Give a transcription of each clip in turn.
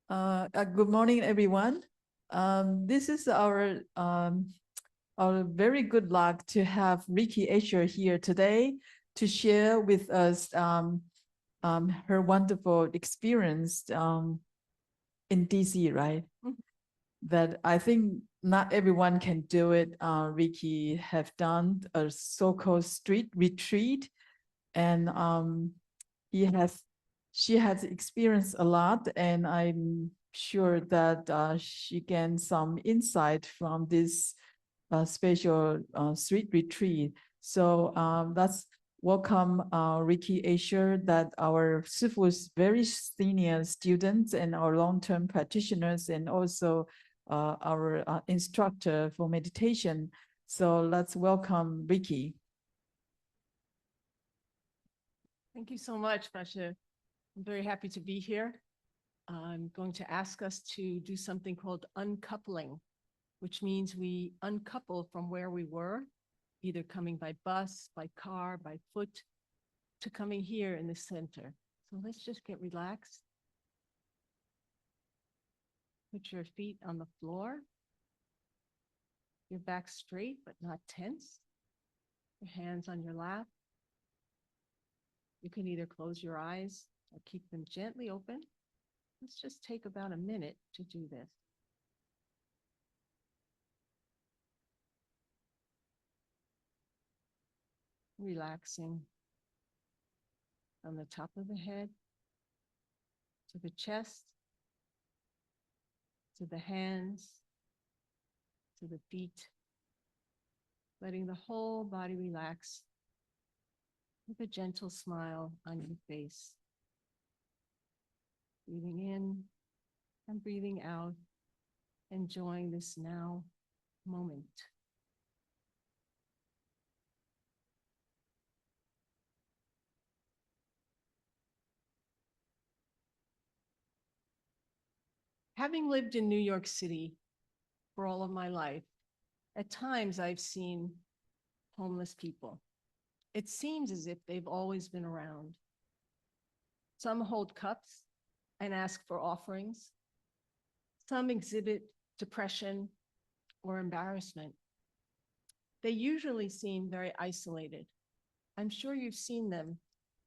Good morning, everyone. This is our very good luck to have Rikki Asher here today to share with us her wonderful experience in DC, right? That I think not everyone can do it. Rikki have done a so-called street retreat, and she has experienced a lot, and I'm sure that she gained some insight from this special street retreat. So let's welcome Rikki Asher, that our Sifu's very senior students and our long-term practitioners, and also our instructor for meditation. So let's welcome Rikki. Thank you so much, Masha. I'm very happy to be here. I'm going to ask us to do something called uncoupling, which means we uncouple from where we were, either coming by bus, by car, by foot, to coming here in the center. So let's just get relaxed. Put your feet on the floor, your back straight but not tense, your hands on your lap. You can either close your eyes or keep them gently open. Let's just take about a minute to do this. Relaxing from the top of the head to the chest, to the hands, to the feet, letting the whole body relax with a gentle smile on your face. Breathing in and breathing out, enjoying this now moment. Having lived in New York City for all of my life, at times I've seen homeless people. It seems as if they've always been around. Some hold cups and ask for offerings. Some exhibit depression or embarrassment. They usually seem very isolated. I'm sure you've seen them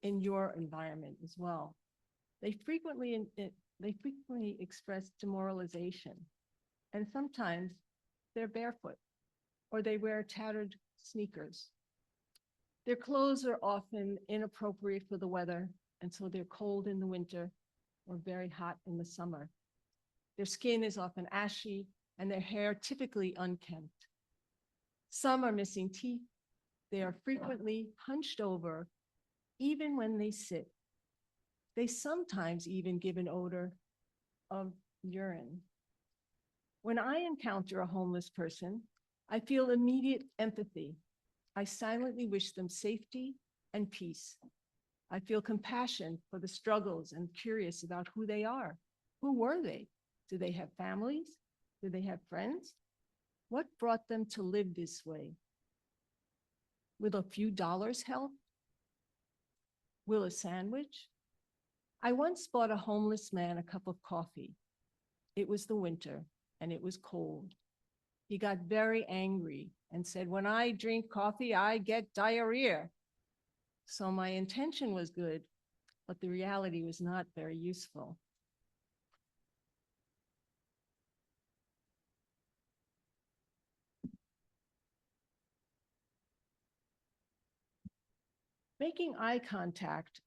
in your environment as well. They frequently express demoralization, and sometimes they're barefoot or they wear tattered sneakers. Their clothes are often inappropriate for the weather, and so they're cold in the winter or very hot in the summer. Their skin is often ashy and their hair typically unkempt. Some are missing teeth. They are frequently hunched over even when they sit. They sometimes even give an odor of urine. When I encounter a homeless person, I feel immediate empathy. I silently wish them safety and peace. I feel compassion for the struggles and curious about who they are. Who were they? Do they have families? Do they have friends? What brought them to live this way? Will a few dollars help? Will a sandwich? I once bought a homeless man a cup of coffee. It was the winter and it was cold. He got very angry and said, "When I drink coffee, I get diarrhea." So my intention was good, but the reality was not very useful. Making eye contact,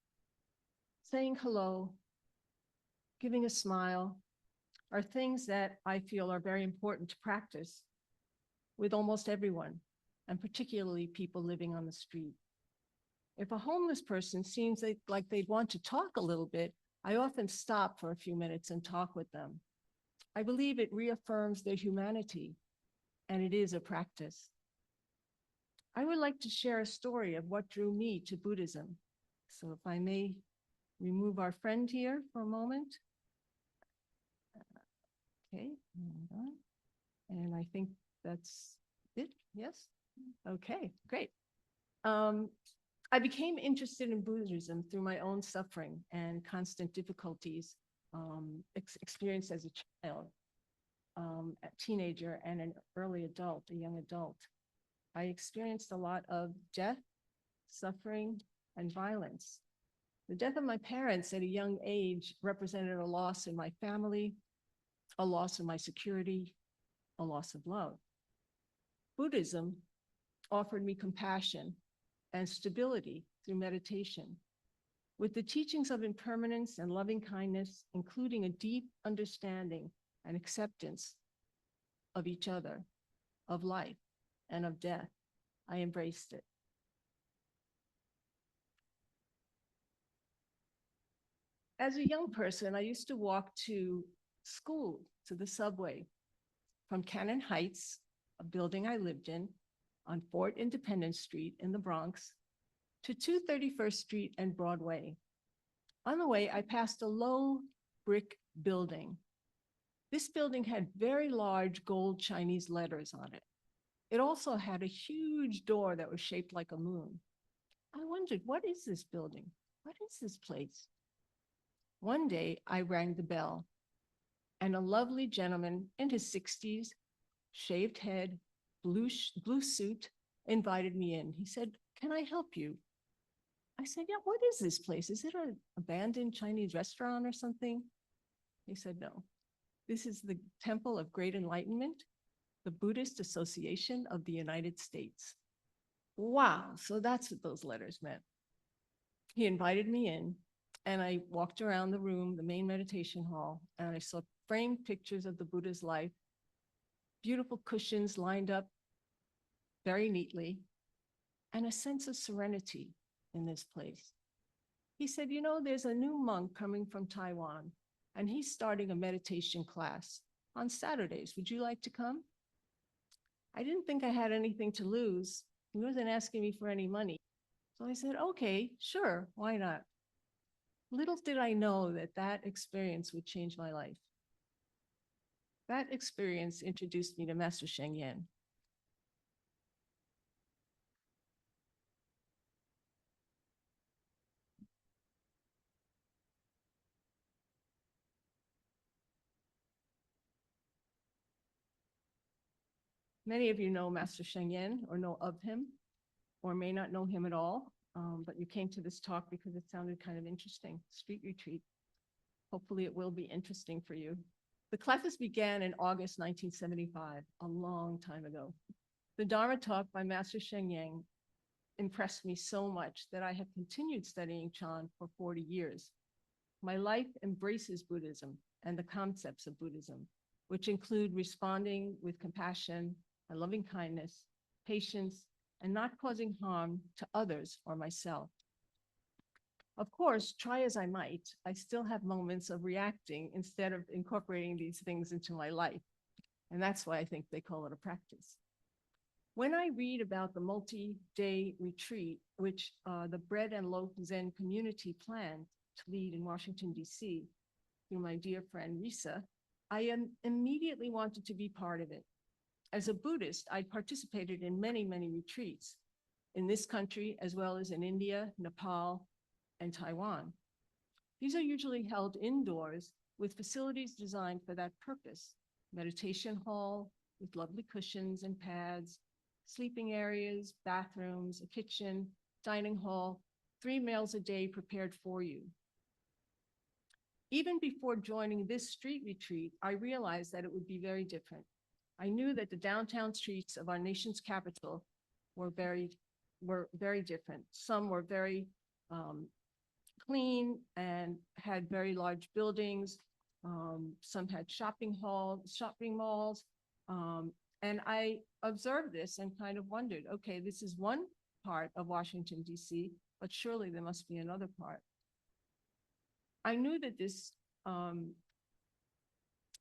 saying hello, giving a smile are things that I feel are very important to practice with almost everyone, and particularly people living on the street. If a homeless person seems like they'd want to talk a little bit, I often stop for a few minutes and talk with them. I believe it reaffirms their humanity, and it is a practice. I would like to share a story of what drew me to Buddhism. So if I may remove our friend here for a moment. Okay, hold on. And I think that's it, yes? Okay, great. I became interested in Buddhism through my own suffering and constant difficulties experienced as a child, a teenager, and an early adult, a young adult. I experienced a lot of death, suffering, and violence. The death of my parents at a young age represented a loss in my family, a loss of my security, a loss of love. Buddhism offered me compassion and stability through meditation. With the teachings of impermanence and loving kindness, including a deep understanding and acceptance of each other, of life, and of death, I embraced it. As a young person, I used to walk to school, to the subway, from Cannon Heights, a building I lived in, on Fort Independence Street in the Bronx, to 231st Street and Broadway. On the way, I passed a low brick building. This building had very large gold Chinese letters on it. It also had a huge door that was shaped like a moon. I wondered, what is this building? What is this place? One day, I rang the bell, and a lovely gentleman in his 60s, shaved head, blue suit, invited me in. He said, "Can I help you?" I said, "Yeah, what is this place? Is it an abandoned Chinese restaurant or something?" He said, "No, this is the Temple of Great Enlightenment, the Buddhist Association of the United States." Wow, so that's what those letters meant. He invited me in, and I walked around the room, the main meditation hall, and I saw framed pictures of the Buddha's life, beautiful cushions lined up very neatly, and a sense of serenity in this place. He said, "You know, there's a new monk coming from Taiwan, and he's starting a meditation class on Saturdays. Would you like to come?" I didn't think I had anything to lose. He wasn't asking me for any money. So I said, "Okay, sure, why not?" Little did I know that that experience would change my life. That experience introduced me to Master Sheng Yen. Many of you know Master Sheng Yen or know of him, or may not know him at all, but you came to this talk because it sounded kind of interesting, street retreat. Hopefully it will be interesting for you. The classes began in August 1975, a long time ago. The Dharma talk by Master Sheng Yen impressed me so much that I have continued studying Chan for 40 years. My life embraces Buddhism and the concepts of Buddhism, which include responding with compassion and loving kindness, patience, and not causing harm to others or myself. Of course, try as I might, I still have moments of reacting instead of incorporating these things into my life. And that's why I think they call it a practice. When I read about the multi-day retreat, which the Bread and Loaf Zen community planned to lead in Washington, D.C., through my dear friend Risa, I immediately wanted to be part of it. As a Buddhist, I participated in many, many retreats in this country, as well as in India, Nepal, and Taiwan. These are usually held indoors with facilities designed for that purpose: meditation hall with lovely cushions and pads, sleeping areas, bathrooms, a kitchen, dining hall, 3 meals a day prepared for you. Even before joining this street retreat, I realized that it would be very different. I knew that the downtown streets of our nation's capital were very different. Some were very clean and had very large buildings. Some had shopping malls. And I observed this and kind of wondered, okay, this is one part of Washington, D.C., but surely there must be another part. I knew that this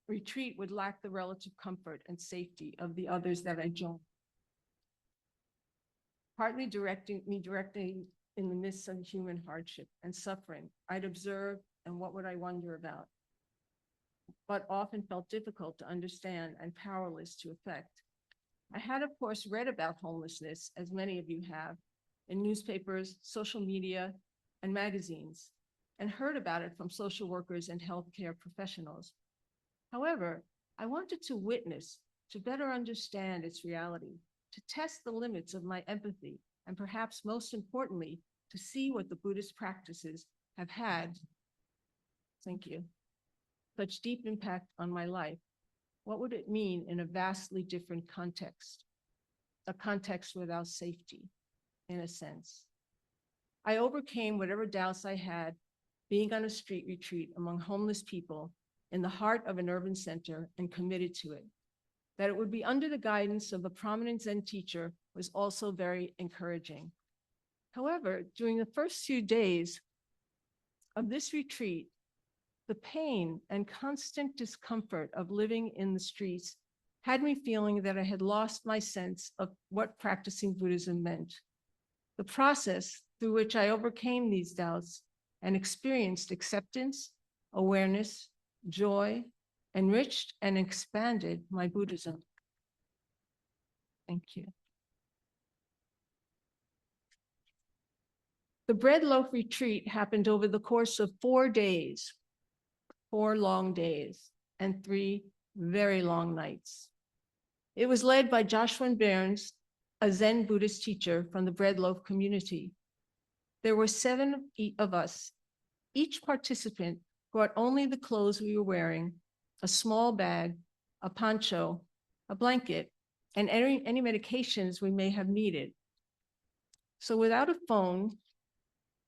retreat would lack the relative comfort and safety of the others that I joined. Partly directing in the midst of human hardship and suffering, I'd observe and what would I wonder about, but often felt difficult to understand and powerless to affect. I had, of course, read about homelessness, as many of you have, in newspapers, social media, and magazines. and heard about it from social workers and healthcare professionals. However, I wanted to witness, to better understand its reality, to test the limits of my empathy, and perhaps most importantly, to see what the Buddhist practices have had, thank you, such deep impact on my life. What would it mean in a vastly different context? A context without safety, in a sense. I overcame whatever doubts I had being on a street retreat among homeless people in the heart of an urban center and committed to it. That it would be under the guidance of a prominent Zen teacher was also very encouraging. However, during the first few days of this retreat, the pain and constant discomfort of living in the streets had me feeling that I had lost my sense of what practicing Buddhism meant. The process through which I overcame these doubts and experienced acceptance, awareness, joy, enriched and expanded my Buddhism. Thank you. The bread loaf retreat happened over the course of 4 days, 4 long days, and 3 very long nights. It was led by Joshua Barnes, a Zen Buddhist teacher from the bread loaf community. There were 7 of us. Each participant brought only the clothes we were wearing, a small bag, a poncho, a blanket, and any medications we may have needed. So without a phone,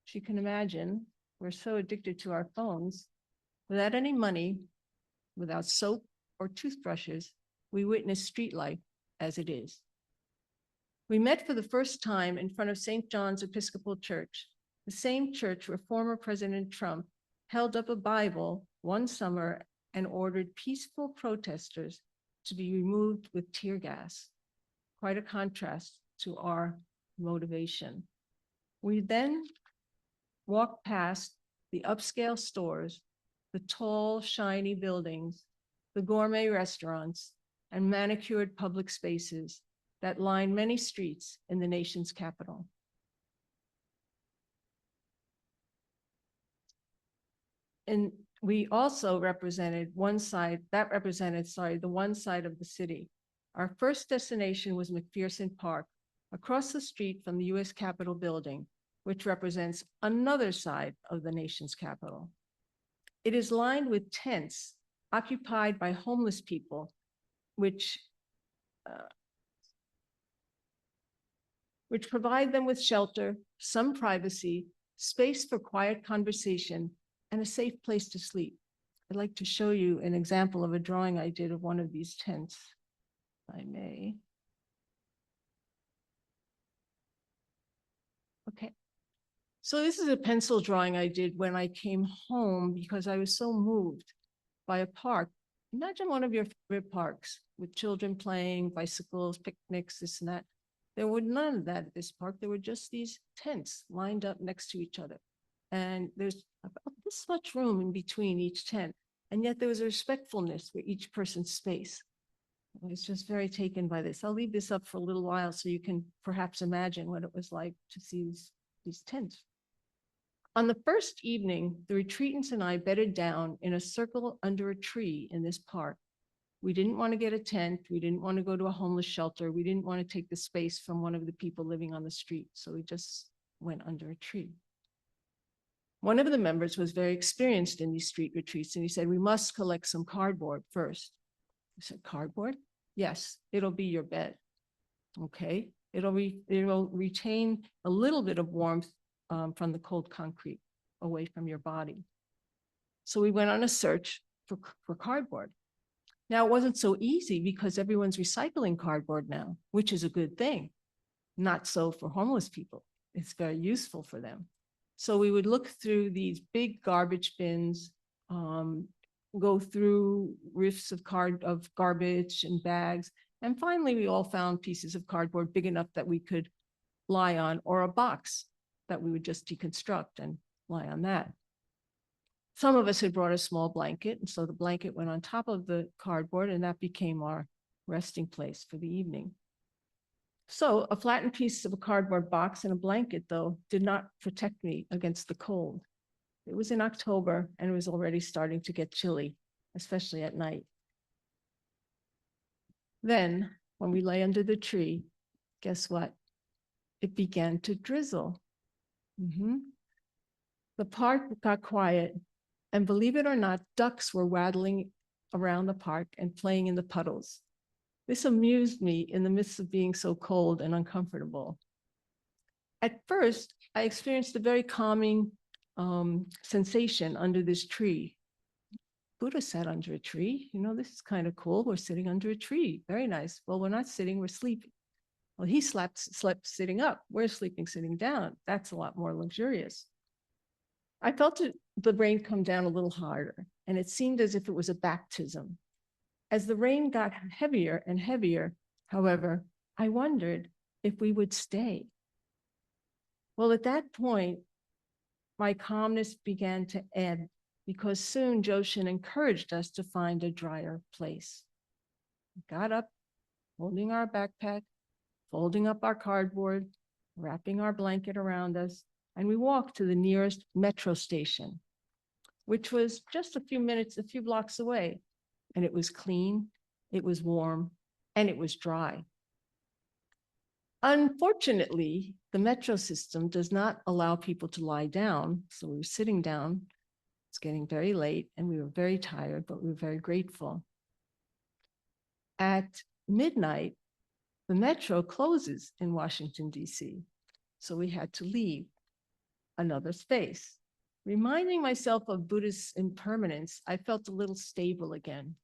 as you can imagine, we're so addicted to our phones, without any money, without soap or toothbrushes, we witnessed street life as it is. We met for the first time in front of St. John's Episcopal Church, the same church where former President Trump held up a Bible one summer and ordered peaceful protesters to be removed with tear gas. Quite a contrast to our motivation. We then walked past the upscale stores, the tall, shiny buildings, the gourmet restaurants, and manicured public spaces that line many streets in the nation's capital. And we also represented the one side of the city. Our first destination was McPherson Park, across the street from the US Capitol building, which represents another side of the nation's capital. It is lined with tents occupied by homeless people, which provide them with shelter, some privacy, space for quiet conversation, and a safe place to sleep. I'd like to show you an example of a drawing I did of one of these tents, if I may. Okay. So this is a pencil drawing I did when I came home because I was so moved by a park. Imagine one of your favorite parks with children playing, bicycles, picnics, this and that. There were none of that at this park. There were just these tents lined up next to each other. And there's about this much room in between each tent. And yet there was a respectfulness for each person's space. I was just very taken by this. I'll leave this up for a little while so you can perhaps imagine what it was like to see these tents. On the first evening, the retreatants and I bedded down in a circle under a tree in this park. We didn't want to get a tent. We didn't want to go to a homeless shelter. We didn't want to take the space from one of the people living on the street. So we just went under a tree. One of the members was very experienced in these street retreats, and he said, we must collect some cardboard first. I said, cardboard? Yes, it'll be your bed. Okay, it'll retain a little bit of warmth from the cold concrete away from your body. So we went on a search for cardboard. Now, it wasn't so easy because everyone's recycling cardboard now, which is a good thing. Not so for homeless people. It's very useful for them. So we would look through these big garbage bins, go through rifts of garbage and bags. And finally, we all found pieces of cardboard big enough that we could lie on, or a box that we would just deconstruct and lie on that. Some of us had brought a small blanket, and so the blanket went on top of the cardboard, and that became our resting place for the evening. So a flattened piece of a cardboard box and a blanket, though, did not protect me against the cold. It was in October and it was already starting to get chilly, especially at night. Then, when we lay under the tree, guess what? It began to drizzle. The park got quiet, and believe it or not, ducks were waddling around the park and playing in the puddles. This amused me in the midst of being so cold and uncomfortable. At first, I experienced a very calming sensation under this tree. Buddha sat under a tree. You know, this is kind of cool. We're sitting under a tree. Very nice. Well, we're not sitting, we're sleeping. Well, he slept sitting up. We're sleeping sitting down. That's a lot more luxurious. I felt the rain come down a little harder, and it seemed as if it was a baptism. As the rain got heavier and heavier, however, I wondered if we would stay. Well, at that point, my calmness began to ebb because soon Joshin encouraged us to find a drier place. We got up, holding our backpack, folding up our cardboard, wrapping our blanket around us, and we walked to the nearest metro station, which was just a few blocks away. And it was clean, it was warm, and it was dry. Unfortunately, the metro system does not allow people to lie down. So we were sitting down. It's getting very late and we were very tired, but we were very grateful. At midnight, the metro closes in Washington, D.C. So we had to leave another space. Reminding myself of Buddhist impermanence, I felt a little stable again.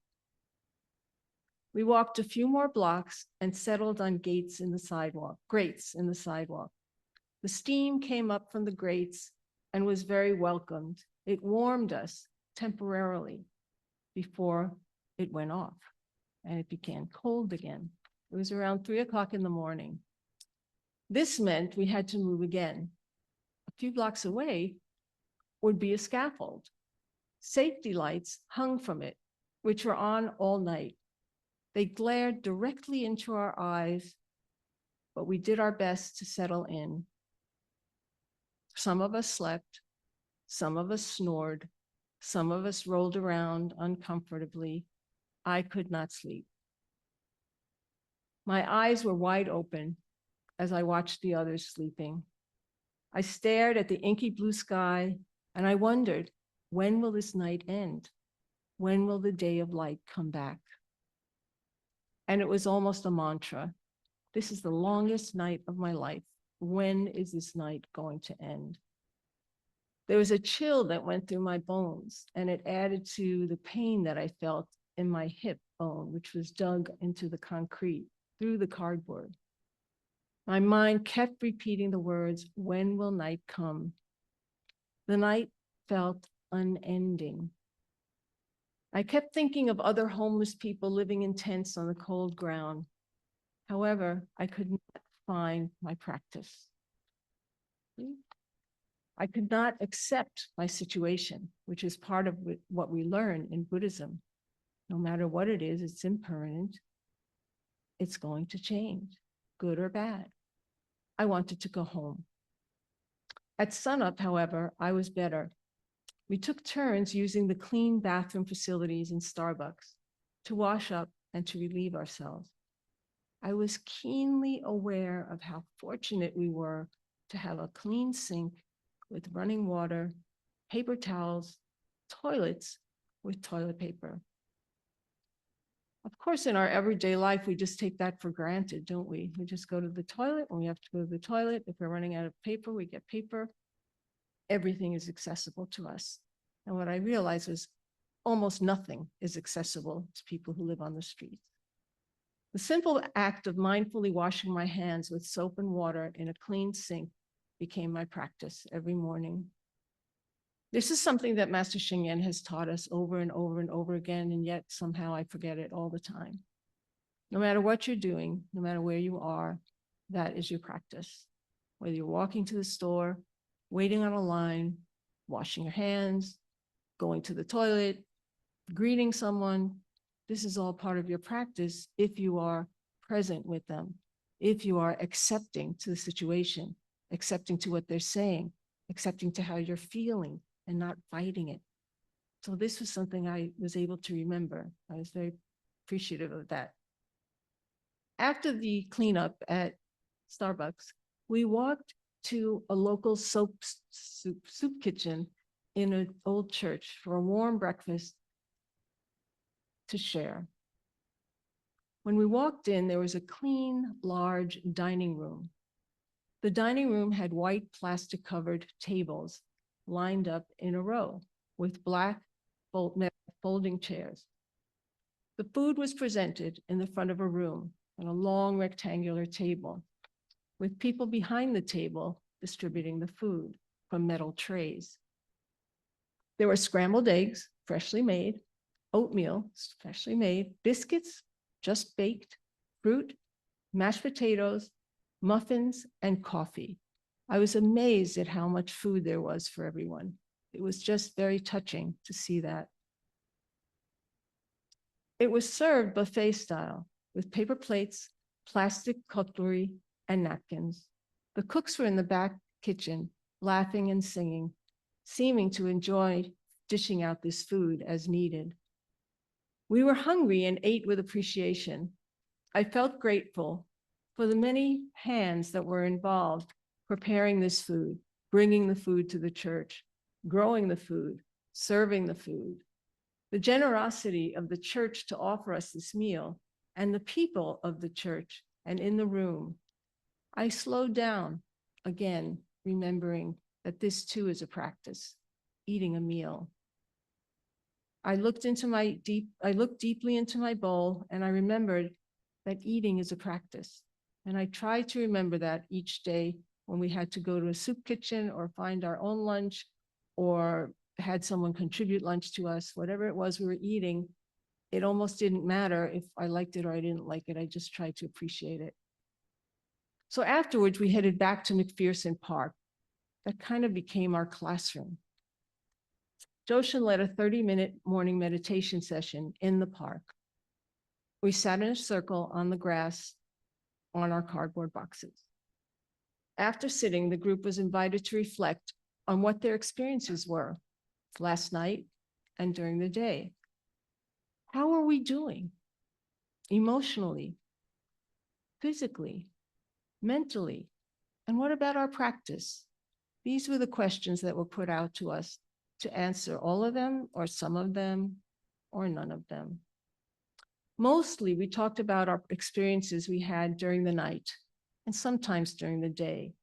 We walked a few more blocks and settled on grates in the sidewalk. The steam came up from the grates and was very welcomed. It warmed us temporarily before it went off and it became cold again. It was around 3 o'clock in the morning. This meant we had to move again. A few blocks away would be a scaffold. Safety lights hung from it, which were on all night. They glared directly into our eyes, but we did our best to settle in. Some of us slept, some of us snored, some of us rolled around uncomfortably. I could not sleep. My eyes were wide open as I watched the others sleeping. I stared at the inky blue sky and I wondered, when will this night end? When will the day of light come back? And it was almost a mantra. This is the longest night of my life. When is this night going to end? There was a chill that went through my bones, and it added to the pain that I felt in my hip bone, which was dug into the concrete through the cardboard. My mind kept repeating the words, when will night come? The night felt unending. I kept thinking of other homeless people living in tents on the cold ground. However, I could not find my practice. I could not accept my situation, which is part of what we learn in Buddhism. No matter what it is, it's impermanent. It's going to change, good or bad. I wanted to go home. At sunup, however, I was better. We took turns using the clean bathroom facilities in Starbucks to wash up and to relieve ourselves. I was keenly aware of how fortunate we were to have a clean sink with running water, paper towels, toilets with toilet paper. Of course, in our everyday life, we just take that for granted, don't we? We just go to the toilet when we have to go to the toilet. If we're running out of paper, we get paper. Everything is accessible to us. And what I realized was almost nothing is accessible to people who live on the streets. The simple act of mindfully washing my hands with soap and water in a clean sink became my practice every morning. This is something that Master Sheng Yen has taught us over and over and over again, and yet somehow I forget it all the time. No matter what you're doing, no matter where you are, that is your practice. Whether you're walking to the store, waiting on a line, washing your hands, going to the toilet, greeting someone, this is all part of your practice if you are present with them, if you are accepting to the situation, accepting to what they're saying, accepting to how you're feeling, and not fighting it. So this was something I was able to remember. I was very appreciative of that. After the cleanup at Starbucks, we walked to a local soup kitchen in an old church for a warm breakfast to share. When we walked in, there was a clean, large dining room. The dining room had white plastic covered tables lined up in a row with black folding chairs. The food was presented in the front of a room on a long rectangular table with people behind the table distributing the food from metal trays. There were scrambled eggs, freshly made, oatmeal, freshly made, biscuits, just baked, fruit, mashed potatoes, muffins, and coffee. I was amazed at how much food there was for everyone. It was just very touching to see that. It was served buffet style with paper plates, plastic cutlery, and napkins. The cooks were in the back kitchen, laughing and singing, seeming to enjoy dishing out this food as needed. We were hungry and ate with appreciation. I felt grateful for the many hands that were involved preparing this food, bringing the food to the church, growing the food, serving the food. The generosity of the church to offer us this meal and the people of the church and in the room. I slowed down, again, remembering that this too is a practice, eating a meal. I looked deeply into my bowl, and I remembered that eating is a practice. And I tried to remember that each day when we had to go to a soup kitchen or find our own lunch or had someone contribute lunch to us, whatever it was we were eating, it almost didn't matter if I liked it or I didn't like it. I just tried to appreciate it. So afterwards, we headed back to McPherson Park. That kind of became our classroom. Joshin led a 30-minute morning meditation session in the park. We sat in a circle on the grass on our cardboard boxes. After sitting, the group was invited to reflect on what their experiences were last night and during the day. How are we doing emotionally, physically, mentally? And what about our practice? These were the questions that were put out to us to answer all of them or some of them or none of them. Mostly, we talked about our experiences we had during the night and sometimes during the day.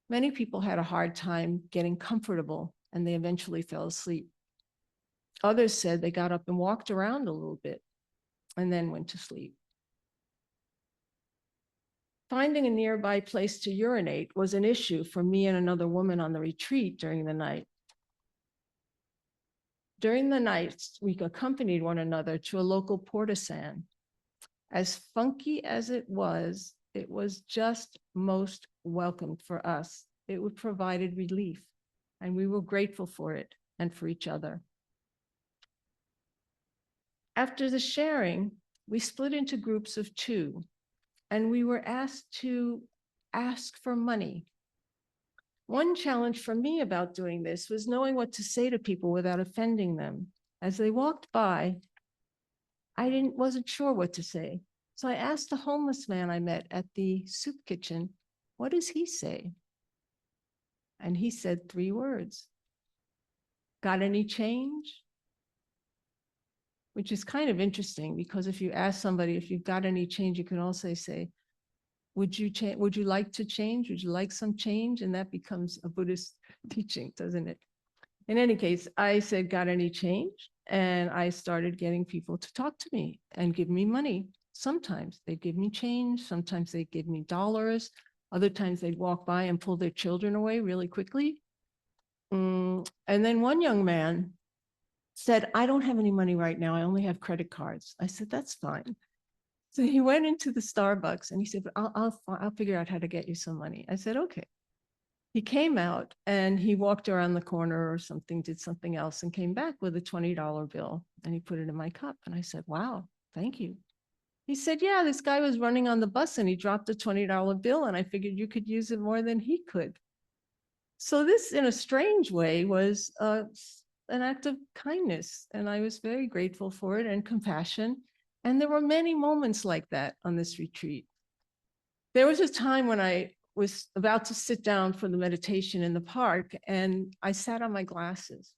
Many people had a hard time getting comfortable and they eventually fell asleep. Others said they got up and walked around a little bit and then went to sleep. Finding a nearby place to urinate was an issue for me and another woman on the retreat during the night. During the nights, we accompanied one another to a local portisan. As funky as it was just most welcomed for us. It provided relief, and we were grateful for it and for each other. After the sharing, we split into groups of 2, and we were asked to ask for money. One challenge for me about doing this was knowing what to say to people without offending them. As they walked by, I wasn't sure what to say. So I asked the homeless man I met at the soup kitchen, what does he say? And he said 3 words. Got any change? Which is kind of interesting because if you ask somebody if you've got any change, you can also say, would you like to change? Would you like some change? And that becomes a Buddhist teaching, doesn't it? In any case, I said, got any change? And I started getting people to talk to me and give me money. Sometimes they'd give me change. Sometimes they'd give me dollars. Other times they'd walk by and pull their children away really quickly. And then one young man said, I don't have any money right now. I only have credit cards. I said, that's fine. So he went into the Starbucks and he said, I'll figure out how to get you some money. I said, okay. He came out and he walked around the corner or something, did something else and came back with a $20 bill and he put it in my cup. And I said, wow, thank you. He said, yeah, this guy was running on the bus and he dropped a $20 bill and I figured you could use it more than he could. So this, in a strange way, was an act of kindness, and I was very grateful for it, and compassion. And there were many moments like that on this retreat. There was a time when I was about to sit down for the meditation in the park, and I sat on my glasses,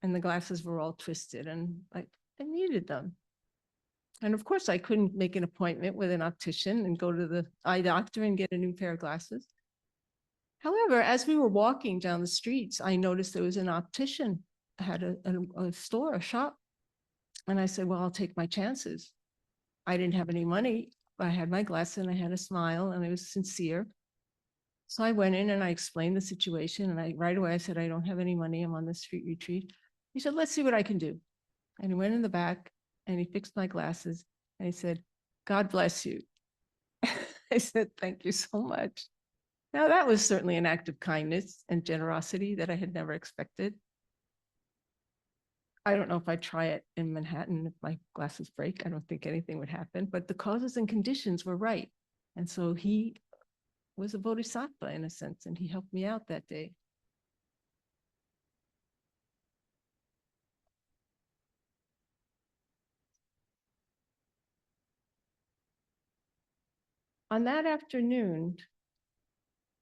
and the glasses were all twisted, and I needed them. And of course, I couldn't make an appointment with an optician and go to the eye doctor and get a new pair of glasses. However, as we were walking down the streets, I noticed there was an optician, had a store, a shop. And I said, well, I'll take my chances. I didn't have any money. I had my glasses and I had a smile and I was sincere. So I went in and I explained the situation. And right away I said, I don't have any money. I'm on the street retreat. He said, let's see what I can do. And he went in the back and he fixed my glasses and he said, God bless you. I said, thank you so much. Now that was certainly an act of kindness and generosity that I had never expected. I don't know if I'd try it in Manhattan if my glasses break. I don't think anything would happen, but the causes and conditions were right. And so he was a bodhisattva in a sense, and he helped me out that day. On that afternoon,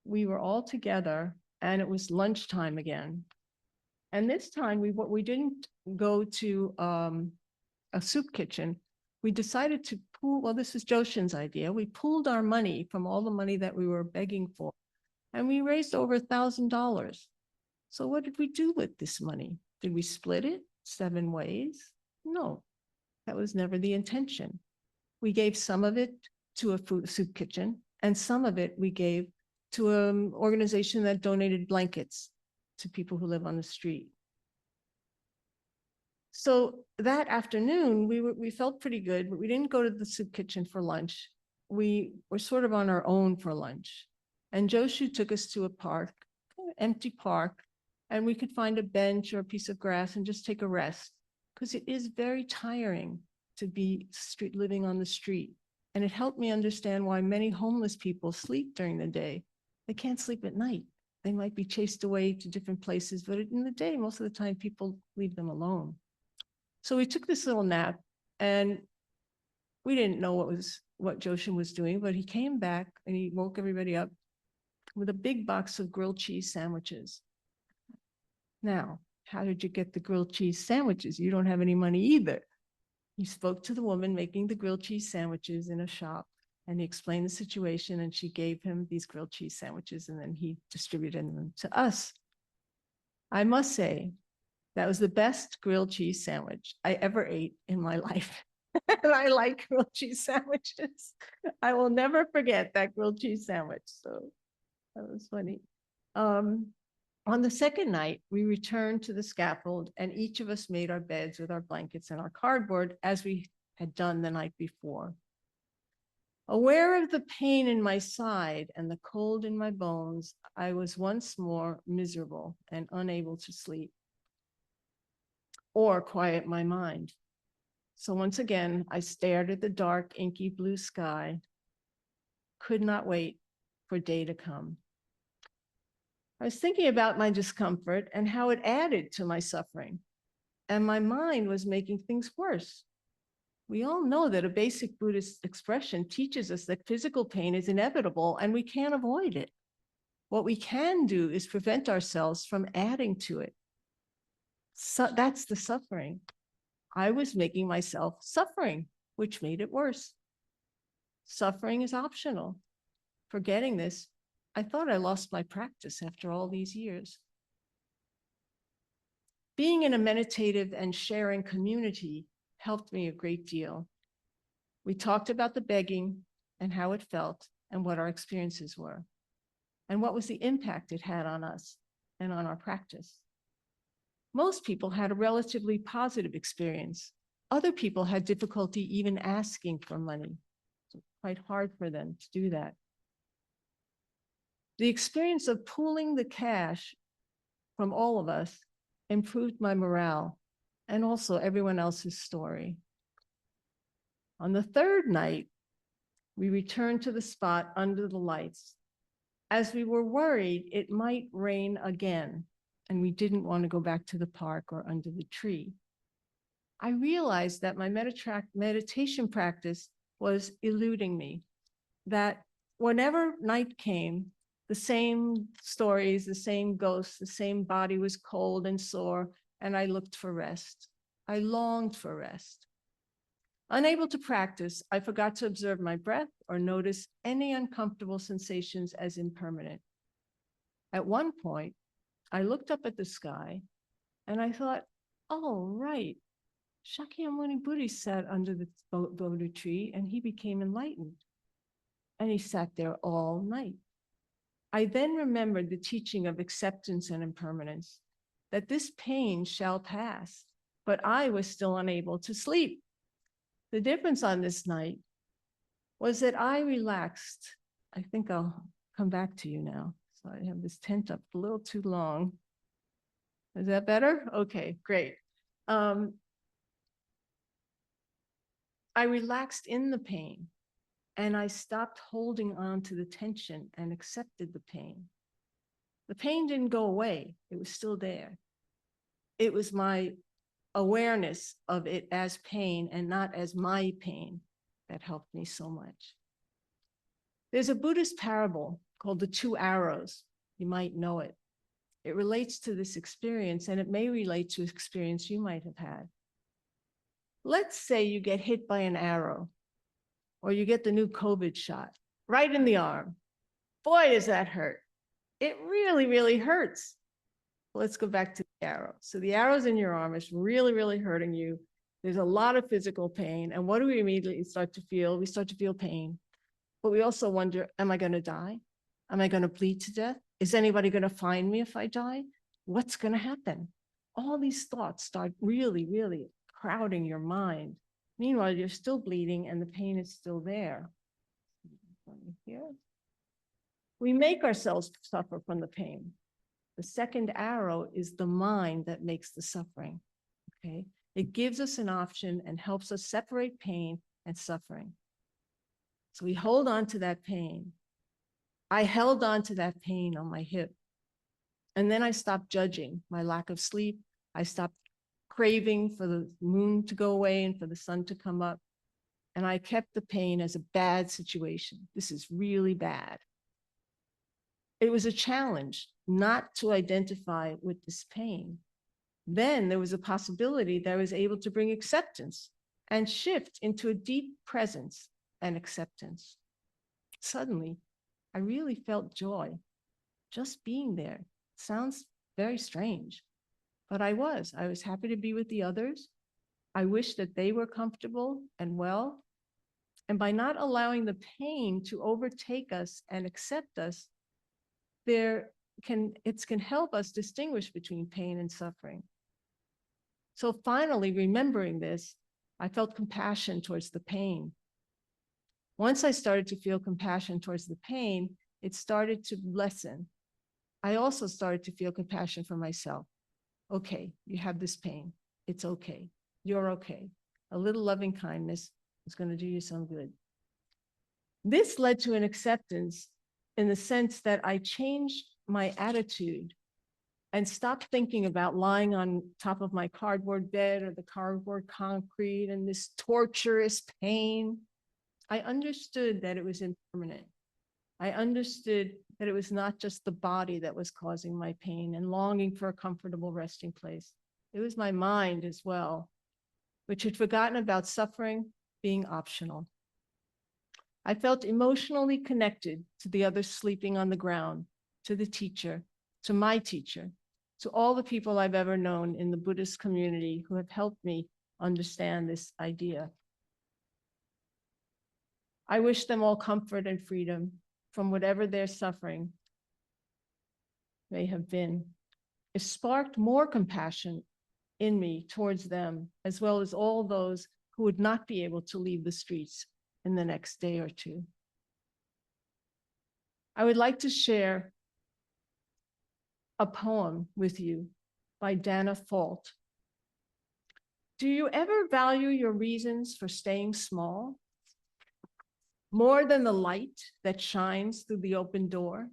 we were all together and it was lunchtime again. And this time we didn't go to a soup kitchen. We decided to pool, well, this was Joshin's idea. We pooled our money from all the money that we were begging for, and we raised over $1,000. So what did we do with this money? Did we split it 7 ways? No, that was never the intention. We gave some of it to a soup kitchen, and some of it we gave to an organization that donated blankets to people who live on the street. So that afternoon, we felt pretty good, but we didn't go to the soup kitchen for lunch. We were sort of on our own for lunch. And Joshu took us to a park, an empty park, and we could find a bench or a piece of grass and just take a rest, because it is very tiring to be living on the street. And it helped me understand why many homeless people sleep during the day. They can't sleep at night. They might be chased away to different places, but in the day, most of the time, people leave them alone. So we took this little nap, and we didn't know what Joshin was doing, but he came back and he woke everybody up with a big box of grilled cheese sandwiches. Now, how did you get the grilled cheese sandwiches? You don't have any money either. He spoke to the woman making the grilled cheese sandwiches in a shop, and he explained the situation, and she gave him these grilled cheese sandwiches, and then he distributed them to us. I must say, that was the best grilled cheese sandwich I ever ate in my life. And I like grilled cheese sandwiches. I will never forget that grilled cheese sandwich. So that was funny. On the second night, we returned to the scaffold, and each of us made our beds with our blankets and our cardboard, as we had done the night before. Aware of the pain in my side and the cold in my bones, I was once more miserable and unable to sleep or quiet my mind. So once again, I stared at the dark, inky blue sky, could not wait for day to come. I was thinking about my discomfort and how it added to my suffering, and my mind was making things worse. We all know that a basic Buddhist expression teaches us that physical pain is inevitable and we can't avoid it. What we can do is prevent ourselves from adding to it. So that's the suffering. I was making myself suffering, which made it worse. Suffering is optional. Forgetting this, I thought I lost my practice after all these years. Being in a meditative and sharing community helped me a great deal. We talked about the begging and how it felt and what our experiences were, and what was the impact it had on us and on our practice. Most people had a relatively positive experience. Other people had difficulty even asking for money. It's quite hard for them to do that. The experience of pooling the cash from all of us improved my morale and also everyone else's story. On the third night, we returned to the spot under the lights. as we were worried it might rain again, and we didn't want to go back to the park or under the tree, I realized that my meditation practice was eluding me, that whenever night came, the same stories, the same ghosts, the same body was cold and sore, and I looked for rest. I longed for rest. Unable to practice, I forgot to observe my breath or notice any uncomfortable sensations as impermanent. At one point, I looked up at the sky and I thought, oh, right, Shakyamuni Buddhist sat under the Bodhi tree and he became enlightened. And he sat there all night. I then remembered the teaching of acceptance and impermanence, that this pain shall pass, but I was still unable to sleep. The difference on this night was that I relaxed. I think I'll come back to you now. So I have this tent up a little too long. Is that better? Okay, great. I relaxed in the pain and I stopped holding on to the tension and accepted the pain. The pain didn't go away. It was still there. It was my awareness of it as pain and not as my pain that helped me so much. There's a Buddhist parable called the two arrows. You might know it. It relates to this experience, and it may relate to experience you might have had. Let's say you get hit by an arrow, or you get the new COVID shot right in the arm. Boy, does that hurt. It really, really hurts. Let's go back to the arrow. So the arrow's in your arm, it's really, really hurting you. There's a lot of physical pain. And what do we immediately start to feel? We start to feel pain. But we also wonder, am I going to die? Am I going to bleed to death? Is anybody going to find me if I die? What's going to happen? All these thoughts start really, really crowding your mind. Meanwhile, you're still bleeding and the pain is still there. Here. We make ourselves suffer from the pain. The second arrow is the mind that makes the suffering, okay? It gives us an option and helps us separate pain and suffering. So we hold on to that pain. I held on to that pain on my hip. And then I stopped judging my lack of sleep. I stopped craving for the moon to go away and for the sun to come up. And I kept the pain as a bad situation. This is really bad. It was a challenge not to identify with this pain. Then there was a possibility that I was able to bring acceptance and shift into a deep presence and acceptance. Suddenly, I really felt joy just being there. Sounds very strange, but I was happy to be with the others. I wish that they were comfortable and well. And by not allowing the pain to overtake us and accept us, it can help us distinguish between pain and suffering. So finally, remembering this, I felt compassion towards the pain. Once I started to feel compassion towards the pain, it started to lessen. I also started to feel compassion for myself. Okay, you have this pain. It's okay. You're okay. A little loving kindness is going to do you some good. This led to an acceptance in the sense that I changed my attitude and stopped thinking about lying on top of my cardboard bed or the cardboard concrete and this torturous pain. I understood that it was impermanent. I understood that it was not just the body that was causing my pain and longing for a comfortable resting place. It was my mind as well, which had forgotten about suffering being optional. I felt emotionally connected to the others sleeping on the ground, to the teacher, to my teacher, to all the people I've ever known in the Buddhist community who have helped me understand this idea. I wish them all comfort and freedom from whatever their suffering may have been. It sparked more compassion in me towards them, as well as all those who would not be able to leave the streets in the next day or two. I would like to share a poem with you by Dana Fault. Do you ever value your reasons for staying small more than the light that shines through the open door?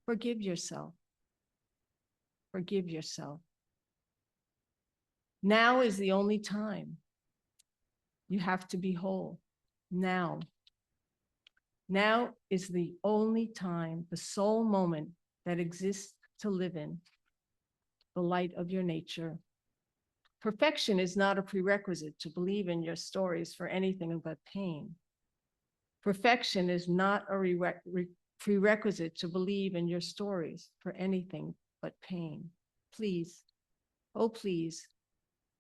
Forgive yourself. Forgive yourself. Now is the only time. You have to be whole. Now. Now is the only time, the sole moment that exists to live in the light of your nature. Perfection is not a prerequisite to believe in your stories for anything but pain. Perfection is not a prerequisite to believe in your stories for anything but pain. Please, oh please,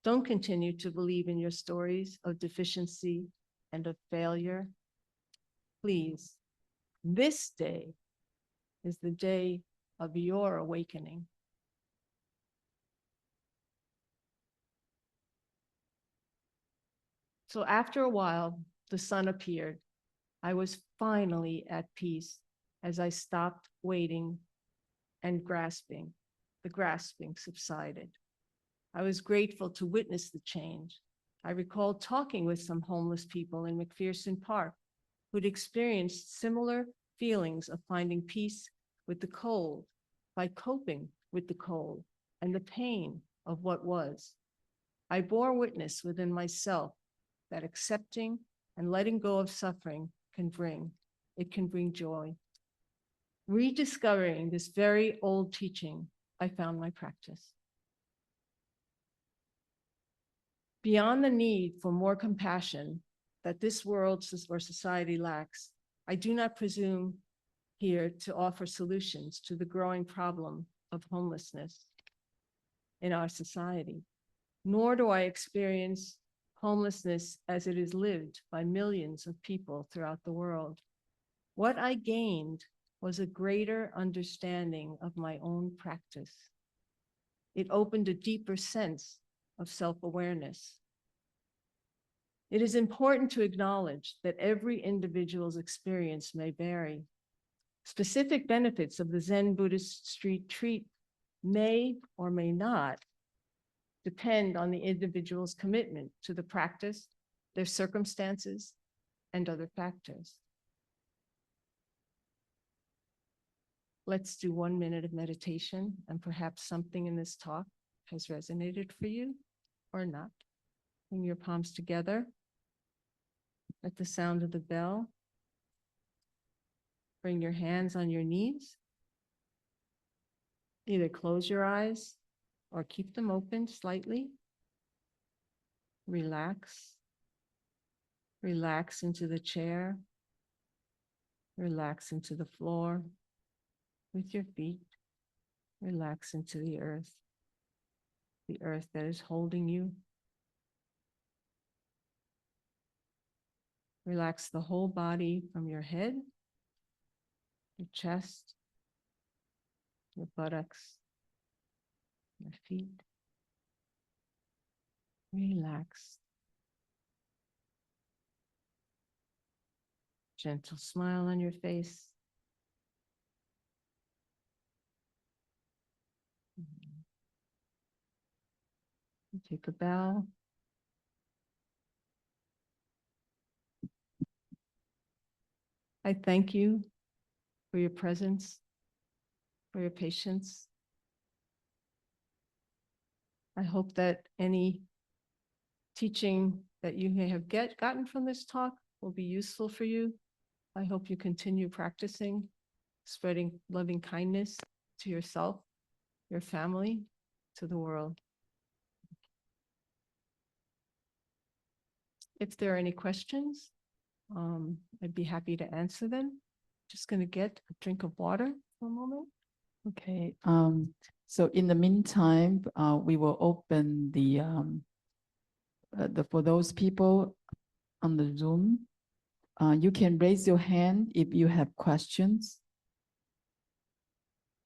don't continue to believe in your stories of deficiency and of failure. Please, this day is the day of your awakening. So after a while, the sun appeared. I was finally at peace as I stopped waiting and grasping. The grasping subsided. I was grateful to witness the change. I recalled talking with some homeless people in McPherson Park who'd experienced similar feelings of finding peace with the cold by coping with the cold and the pain of what was. I bore witness within myself that accepting and letting go of suffering can bring joy. Rediscovering this very old teaching, I found my practice. Beyond the need for more compassion that this world or society lacks, I do not presume here to offer solutions to the growing problem of homelessness in our society, nor do I experience homelessness as it is lived by millions of people throughout the world. What I gained was a greater understanding of my own practice. It opened a deeper sense of self-awareness. It is important to acknowledge that every individual's experience may vary. Specific benefits of the Zen Buddhist retreat may or may not depend on the individual's commitment to the practice, their circumstances, and other factors. Let's do 1 minute of meditation, and perhaps something in this talk has resonated for you or not. Bring your palms together at the sound of the bell. Bring your hands on your knees. Either close your eyes or keep them open slightly. Relax. Relax into the chair. Relax into the floor with your feet. Relax into the earth that is holding you. Relax the whole body from your head, your chest, your buttocks, your feet. Relax. Gentle smile on your face. Take a bow. I thank you for your presence, for your patience. I hope that any teaching that you may have gotten from this talk will be useful for you. I hope you continue practicing, spreading loving kindness to yourself, your family, to the world. If there are any questions, I'd be happy to answer them. Just going to get a drink of water for a moment. Okay. So in the meantime, we will open the for those people on the Zoom. You can raise your hand if you have questions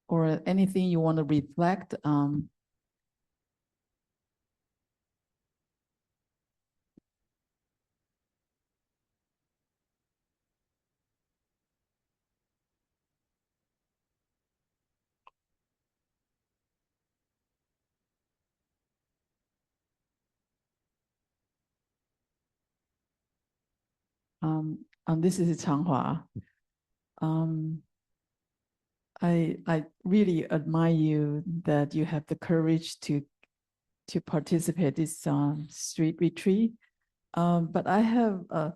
or anything you want to reflect. This is Changhua. I really admire you that you have the courage to participate this street retreat. But I have a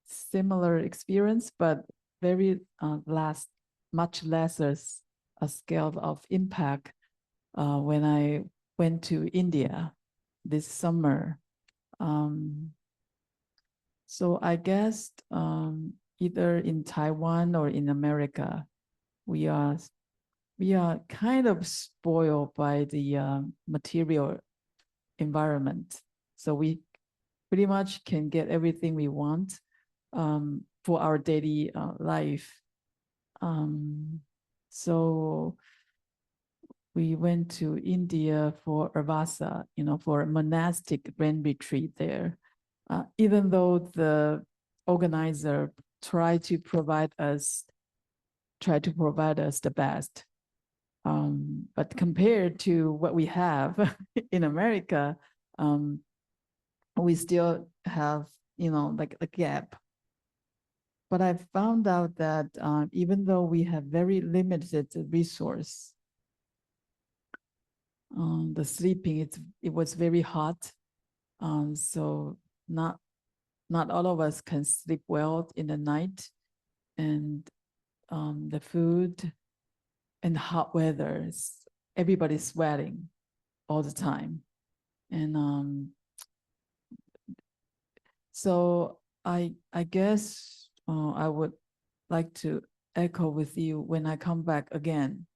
similar experience, but very much lesser a scale of impact when I went to India this summer. So I guess either in Taiwan or in America, we are kind of spoiled by the material environment. So we pretty much can get everything we want for our daily life. So we went to India for Arvasa, for a monastic Zen retreat there. Even though the organizer tried to provide us the best. But compared to what we have in America, we still have, like a gap. But I found out that even though we have very limited resource, the sleeping, it was very hot. So not all of us can sleep well in the night. And the food and hot weather, everybody's sweating all the time. And so I guess I would like to echo with you when I come back again.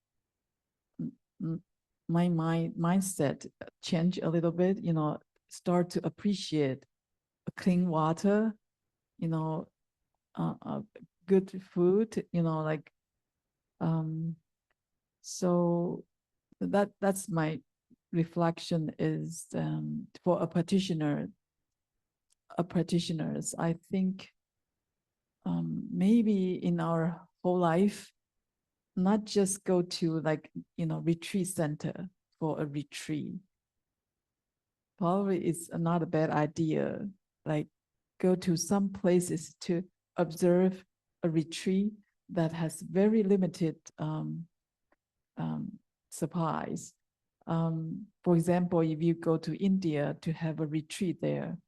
My mindset change a little bit, start to appreciate clean water, good food, like so that's my reflection is for a practitioners, I think maybe in our whole life, not just go to retreat center for a retreat. Probably it's not a bad idea. Like go to some places to observe a retreat that has very limited supplies. For example, if you go to India to have a retreat there,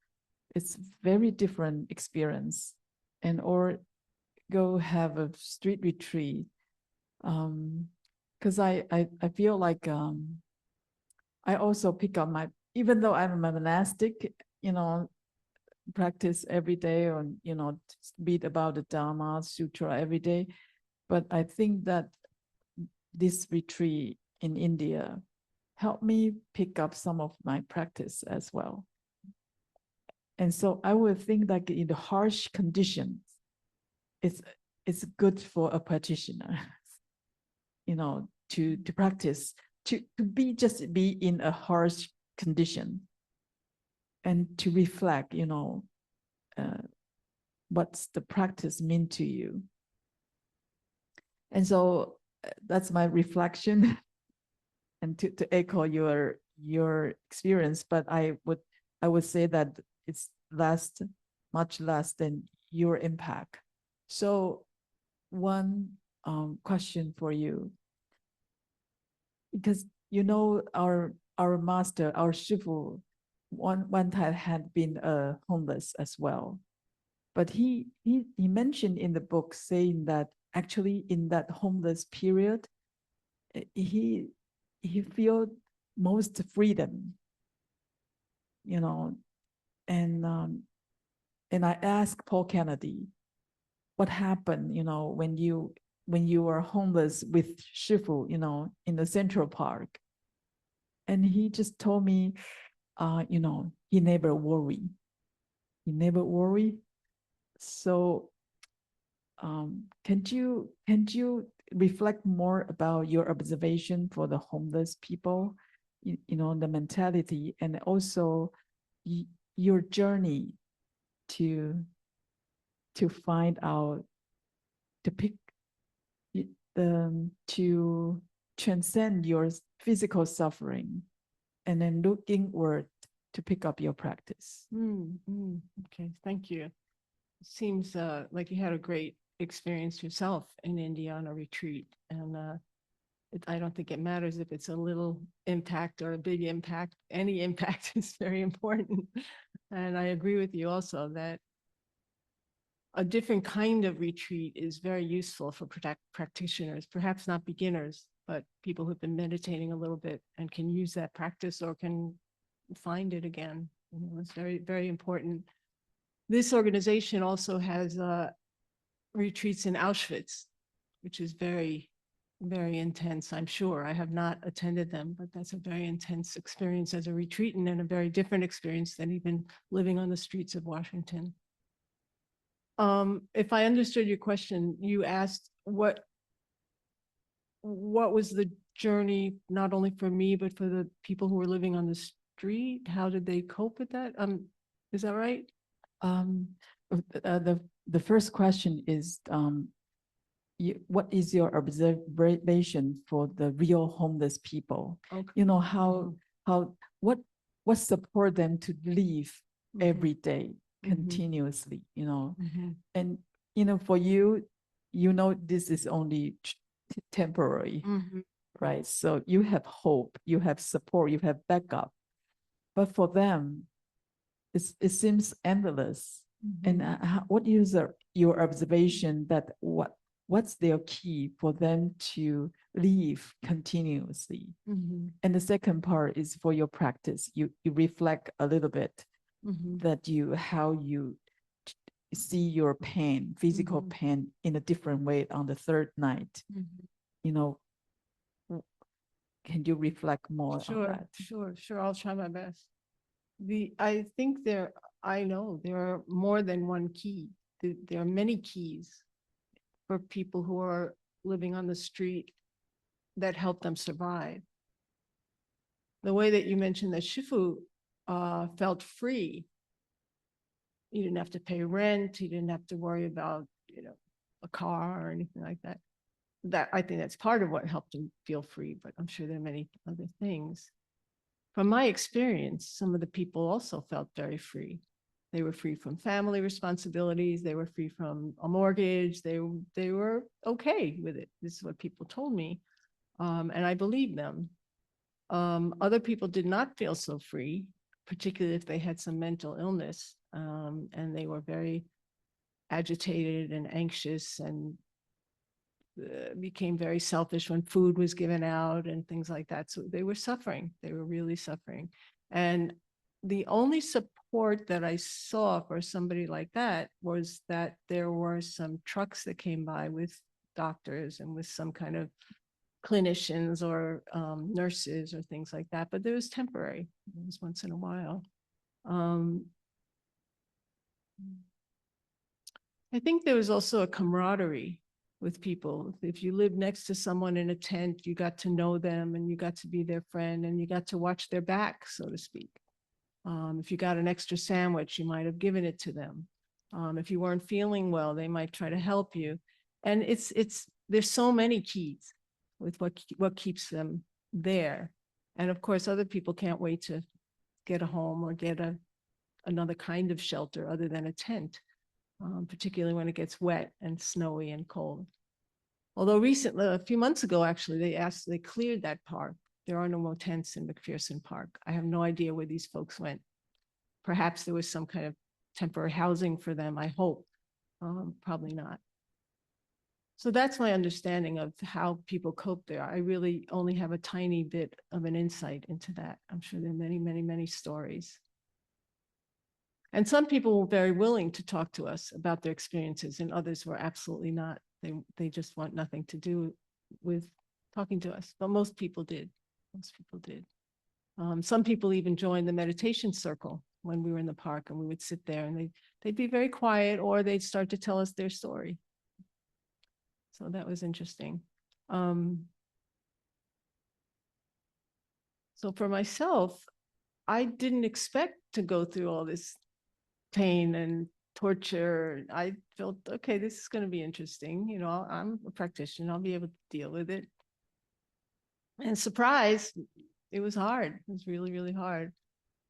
it's very different experience. And or go have a street retreat. Because I feel like I also pick up even though I'm a monastic, practice every day or, read about the Dharma Sutra every day. But I think that this retreat in India helped me pick up some of my practice as well. And so I would think that in the harsh conditions, it's good for a practitioner, to practice, to be in a harsh condition and to reflect, what's the practice mean to you. And so that's my reflection and to echo your experience, but I would say that it's much less than your impact. So one question for you, because our master, our shifu, one time had been homeless as well, but he mentioned in the book saying that actually in that homeless period, he feel most freedom, and I asked Paul Kennedy, what happened, when you were homeless with Shifu, in the Central Park. And he just told me, he never worried. He never worried. So can you reflect more about your observation for the homeless people, the mentality, and also your journey to find out, to transcend your physical suffering and then look inward to pick up your practice. Okay, thank you. It seems like you had a great experience yourself in India on a retreat. And I don't think it matters if it's a little impact or a big impact. Any impact is very important. And I agree with you also that a different kind of retreat is very useful for practitioners, perhaps not beginners, but people who've been meditating a little bit and can use that practice or can find it again. You know, it's very, very important. This organization also has retreats in Auschwitz, which is very, very intense, I'm sure. I have not attended them, but that's a very intense experience as a retreatant and a very different experience than even living on the streets of Washington. If I understood your question, you asked what was the journey, not only for me, but for the people who were living on the street? How did they cope with that? Is that right? The first question is, what is your observation for the real homeless people? Okay. You know, what support them to live every day continuously, you know? And, you know, for you, you know, this is only temporary, right? So you have hope, you have support, you have backup. But for them, it seems endless. And what is your observation that what's their key for them to live continuously? And the second part is for your practice. You reflect a little bit that how you see your pain, physical pain in a different way on the third night. You know, can you reflect more on that? Sure. I'll try my best. I think I know there are more than one key. There are many keys for people who are living on the street that help them survive. The way that you mentioned that Shifu felt free. You didn't have to pay rent. You didn't have to worry about, you know, a car or anything like that. I think that's part of what helped him feel free, but I'm sure there are many other things. From my experience, some of the people also felt very free. They were free from family responsibilities. They were free from a mortgage. They were okay with it. This is what people told me. And I believe them. Other people did not feel so free, particularly if they had some mental illness, and they were very agitated and anxious and became very selfish when food was given out and things like that. So they were suffering. They were really suffering. And the only support that I saw for somebody like that was that there were some trucks that came by with doctors and with some kind of clinicians or nurses or things like that. But it was temporary. It was once in a while. I think there was also a camaraderie with people. If you live next to someone in a tent, you got to know them and you got to be their friend and you got to watch their back, so to speak. If you got an extra sandwich, you might have given it to them. If you weren't feeling well, they might try to help you. And there's so many keys with what keeps them there. And of course, other people can't wait to get a home or get another kind of shelter other than a tent. Particularly when it gets wet and snowy and cold. Although recently, a few months ago, actually, they cleared that park. There are no more tents in McPherson Park. I have no idea where these folks went. Perhaps there was some kind of temporary housing for them, I hope. Probably not. So that's my understanding of how people cope there. I really only have a tiny bit of an insight into that. I'm sure there are many, many, many stories. And some people were very willing to talk to us about their experiences, and others were absolutely not. They just want nothing to do with talking to us. But most people did. Most people did. Some people even joined the meditation circle when we were in the park, and we would sit there and they'd be very quiet, or they'd start to tell us their story. So that was interesting. So for myself, I didn't expect to go through all this pain and torture. I felt, okay, this is going to be interesting. You know, I'm a practitioner. I'll be able to deal with it. And surprise, it was hard. It was really, really hard.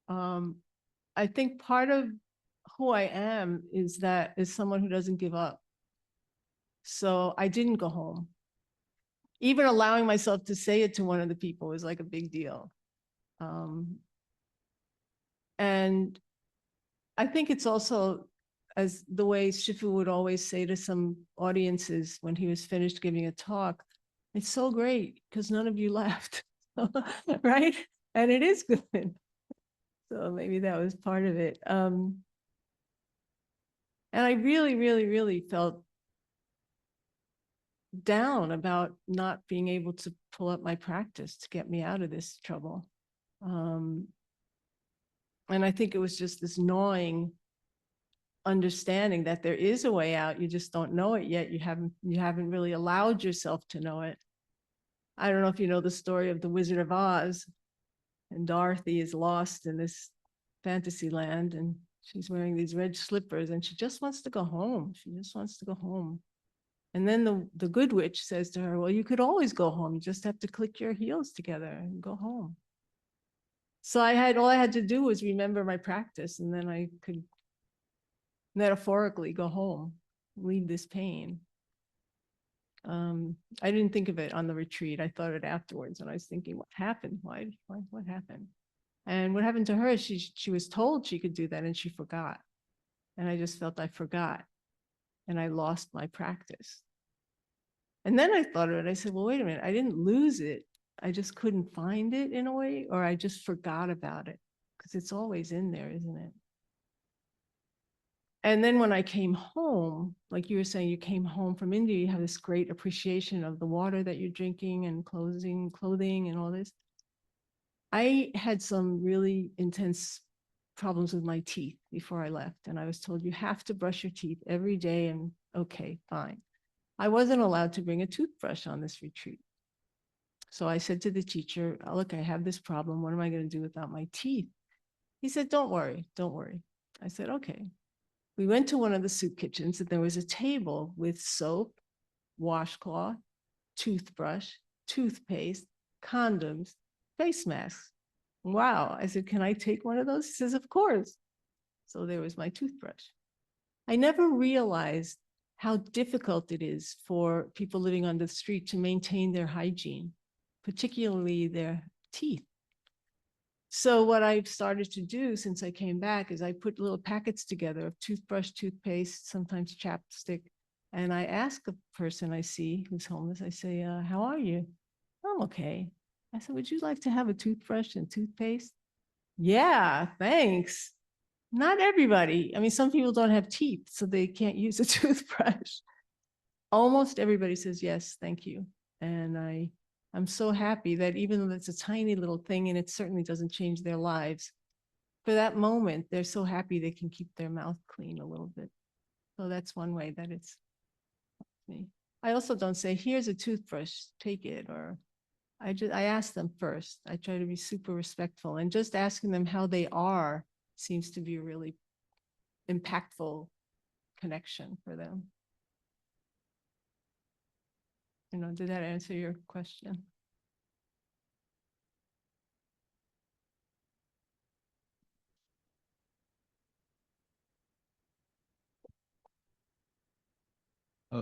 I think part of who I am is someone who doesn't give up. So I didn't go home. even allowing myself to say it to one of the people was like a big deal. And I think it's also, as the way Shifu would always say to some audiences when he was finished giving a talk, it's so great because none of you laughed, right? And it is good. So maybe that was part of it. And I really, really, really felt down about not being able to pull up my practice to get me out of this trouble. And I think it was just this gnawing understanding that there is a way out. You just don't know it yet. You haven't really allowed yourself to know it. I don't know if you know the story of the Wizard of Oz, and Dorothy is lost in this fantasy land, and she's wearing these red slippers, and she just wants to go home. She just wants to go home. And then the good witch says to her, well, you could always go home. You just have to click your heels together and go home. So all I had to do was remember my practice, and then I could metaphorically go home, leave this pain. I didn't think of it on the retreat. I thought it afterwards, and I was thinking, what happened? What happened? And what happened to her? She was told she could do that, and she forgot. And I just felt I forgot, and I lost my practice. And then I thought of it. I said, well, wait a minute. I didn't lose it. I just couldn't find it in a way, or I just forgot about it, because it's always in there, isn't it? And then when I came home, like you were saying, you came home from India, you have this great appreciation of the water that you're drinking and clothing and all this. I had some really intense problems with my teeth before I left. And I was told, you have to brush your teeth every day. And okay, fine. I wasn't allowed to bring a toothbrush on this retreat. So I said to the teacher, oh, look, I have this problem. What am I going to do without my teeth? He said, don't worry. I said, okay. We went to one of the soup kitchens, and there was a table with soap, washcloth, toothbrush, toothpaste, condoms, face masks. Wow. I said, can I take one of those? He says, of course. So there was my toothbrush. I never realized how difficult it is for people living on the street to maintain their hygiene, particularly their teeth. So what I've started to do since I came back is I put little packets together of toothbrush, toothpaste, sometimes chapstick. And I ask a person I see who's homeless, I say, how are you? I'm okay. I said, would you like to have a toothbrush and toothpaste? Yeah, thanks. Not everybody. I mean, some people don't have teeth, so they can't use a toothbrush. Almost everybody says, yes, thank you. And I'm so happy that even though it's a tiny little thing and it certainly doesn't change their lives, for that moment, they're so happy they can keep their mouth clean a little bit. So that's one way that it's me. I also don't say, here's a toothbrush, take it, or I ask them first. I try to be super respectful, and just asking them how they are seems to be a really impactful connection for them. Did that answer your question?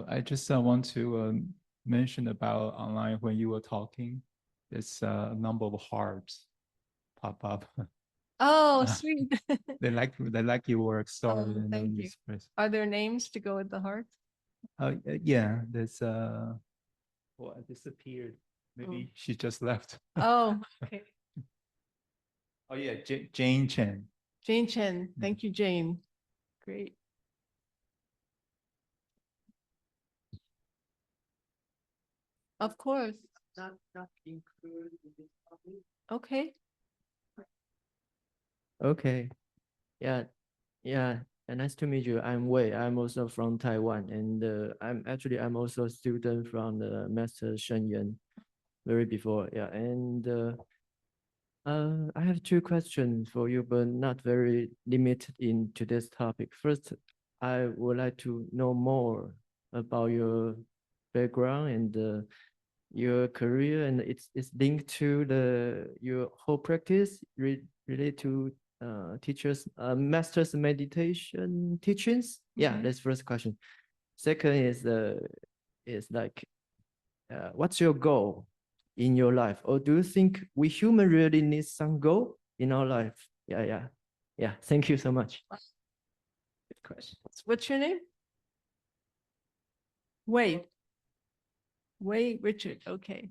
I just want to mention about online when you were talking, there's a number of hearts pop up. Oh, sweet. They like your work. Sorry. Oh, thank you. Are there names to go with the heart? Yeah, there's disappeared. Maybe she just left. Oh, okay. Oh yeah, Jane Chen. Jane Chen. Thank you, Jane. Great. Of course. Not included in this topic. Okay. Okay. Yeah. And nice to meet you. I'm Wei. I'm also from Taiwan, and I'm also a student from the Master Sheng Yen. Very before, yeah. And I have two questions for you, but not very limited in today's topic. First, I would like to know more about your background and your career, and it's linked to your whole practice related to teachers, master's meditation teachings. Yeah, that's first question. Second is like what's your goal in your life? Or do you think we human really need some goal in our life? Yeah. Thank you so much. Good question. What's your name? Wade. Wade Richard. Okay.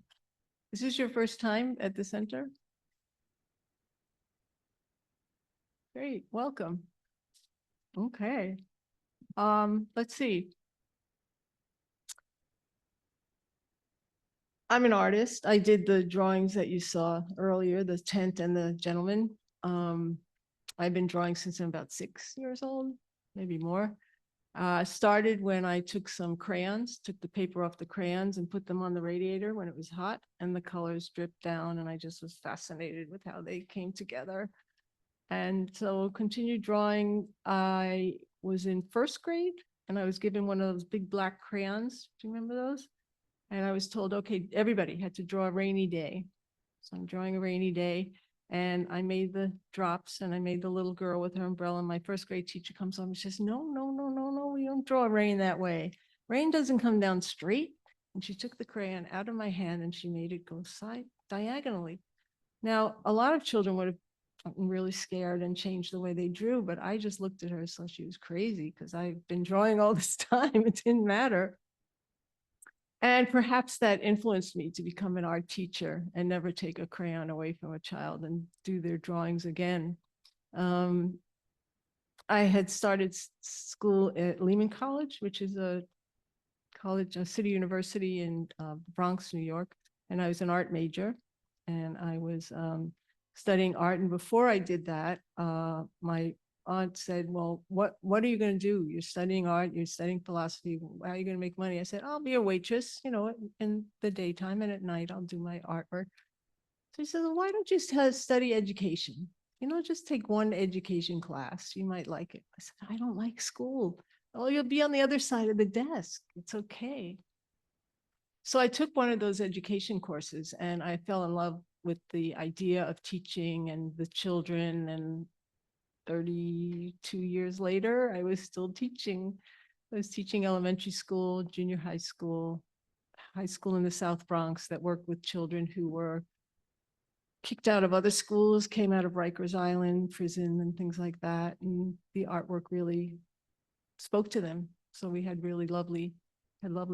Is this your first time at the center? Great. Welcome. Okay. Let's see. I'm an artist. I did the drawings that you saw earlier, the tent and the gentleman. I've been drawing since I'm about 6 years old, maybe more. Started when I took some crayons, took the paper off the crayons and put them on the radiator when it was hot, and the colors dripped down, and I just was fascinated with how they came together. And so continued drawing. I was in first grade and I was given one of those big black crayons. Do you remember those? And I was told, okay, everybody had to draw a rainy day. So I'm drawing a rainy day, and I made the drops and I made the little girl with her umbrella. My first grade teacher comes on and says, no, we don't draw rain that way. Rain doesn't come down straight. And she took the crayon out of my hand and she made it go diagonally. Now, a lot of children would have gotten really scared and changed the way they drew, but I just looked at her, so she was crazy because I've been drawing all this time. It didn't matter. And perhaps that influenced me to become an art teacher and never take a crayon away from a child and do their drawings again. I had started school at Lehman College, which is a college, a city university in Bronx, New York. And I was an art major, and I was studying art. And before I did that, my aunt said, well, what are you going to do? You're studying art, you're studying philosophy. How are you going to make money? I said, I'll be a waitress, you know, in the daytime, and at night I'll do my artwork. So he said, well, why don't you study education? You know, just take one education class. You might like it. I said, I don't like school. Oh, you'll be on the other side of the desk. It's okay. So I took one of those education courses and I fell in love with the idea of teaching and the children, and 32 years later, I was still teaching. I was teaching elementary school, junior high school in the South Bronx that worked with children who were kicked out of other schools, came out of Rikers Island prison and things like that. And the artwork really spoke to them. So we had really lovely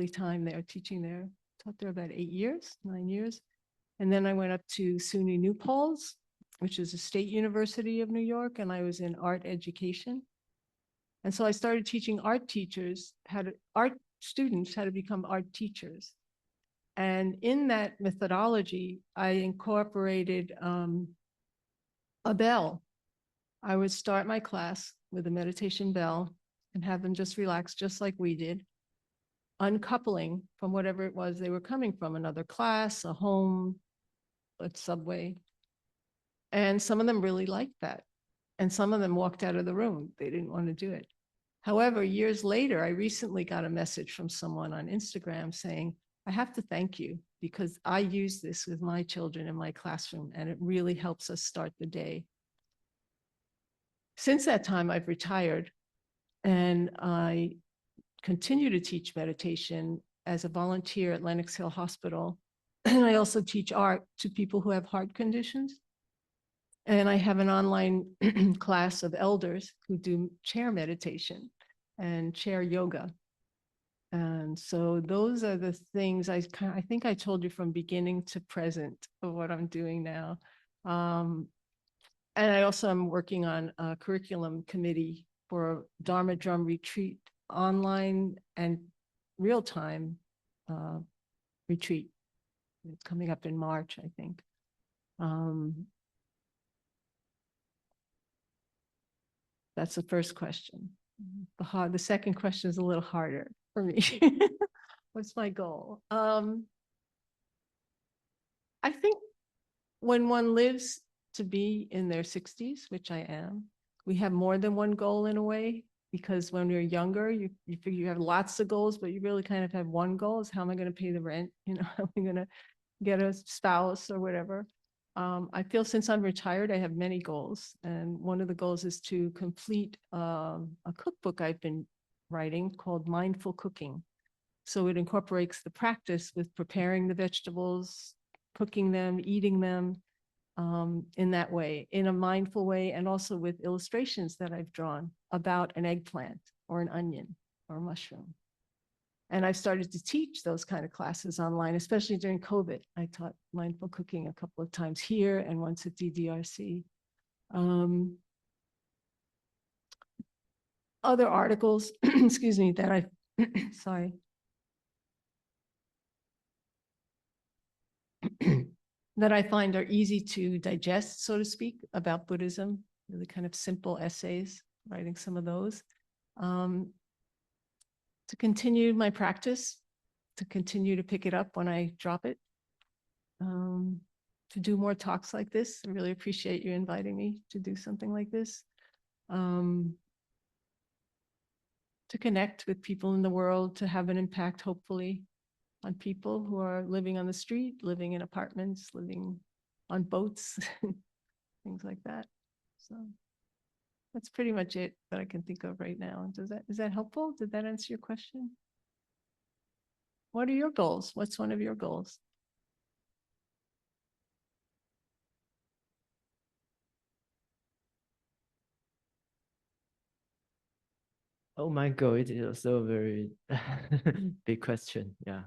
time there teaching there. Taught there about 9 years. And then I went up to SUNY New Paltz, which is a state university of New York, and I was in art education. And so I started teaching art students how to become art teachers. And in that methodology, I incorporated a bell. I would start my class with a meditation bell and have them just relax, just like we did, uncoupling from whatever it was they were coming from, another class, a home, a subway. And some of them really liked that. And some of them walked out of the room. They didn't want to do it. However, years later, I recently got a message from someone on Instagram saying, I have to thank you because I use this with my children in my classroom and it really helps us start the day. Since that time, I've retired and I continue to teach meditation as a volunteer at Lenox Hill Hospital. And I also teach art to people who have heart conditions. And I have an online class of elders who do chair meditation and chair yoga. And so those are the things I think I told you from beginning to present of what I'm doing now. And I also am working on a curriculum committee for a Dharma Drum Retreat online and real-time retreat. It's coming up in March, I think. That's the first question. The second question is a little harder for me. What's my goal? I think when one lives to be in their 60s, which I am, we have more than one goal in a way, because when you're younger, you figure you have lots of goals, but you really kind of have one goal is how am I going to pay the rent? You know, how am I going to get a spouse or whatever? I feel since I'm retired, I have many goals. And one of the goals is to complete a cookbook I've been writing called Mindful Cooking. So it incorporates the practice with preparing the vegetables, cooking them, eating them in that way, in a mindful way, and also with illustrations that I've drawn about an eggplant or an onion or a mushroom. And I've started to teach those kind of classes online, especially during COVID. I taught mindful cooking a couple of times here and once at DDRC. Other articles, excuse me, that I, sorry, that I find are easy to digest, so to speak, about Buddhism, really kind of simple essays, writing some of those. To continue my practice, to continue to pick it up when I drop it, to do more talks like this. I really appreciate you inviting me to do something like this. To connect with people in the world, to have an impact, hopefully, on people who are living on the street, living in apartments, living on boats, things like that. So that's pretty much it that I can think of right now. Is that helpful? Did that answer your question? What are your goals? What's one of your goals? Oh my God, it is also a very big question. Yeah.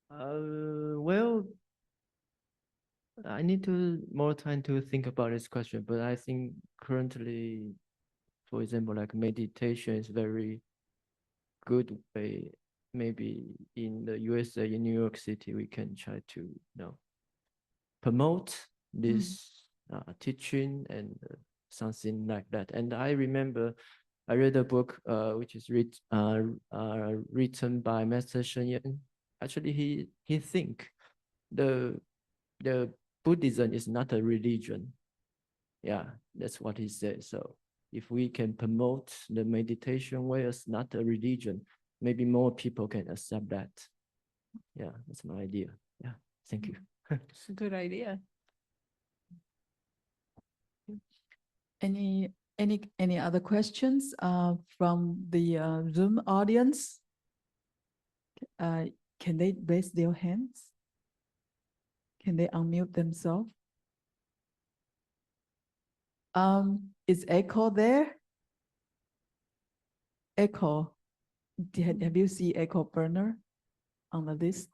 Well, I need more time to think about this question, but I think currently, for example, like meditation is very good way. Maybe in the USA, in New York City, we can try to promote this teaching and something like that. And I remember I read a book which is written by Master Sheng Yen. Actually, he think the Buddhism is not a religion. Yeah, that's what he said. So if we can promote the meditation way as not a religion, maybe more people can accept that. Yeah, that's my idea. Yeah, thank you. It's a good idea. Any other questions from the Zoom audience? Can they raise their hands? Can they unmute themselves? Is Echo there? Echo, have you seen Echo Burner on the list?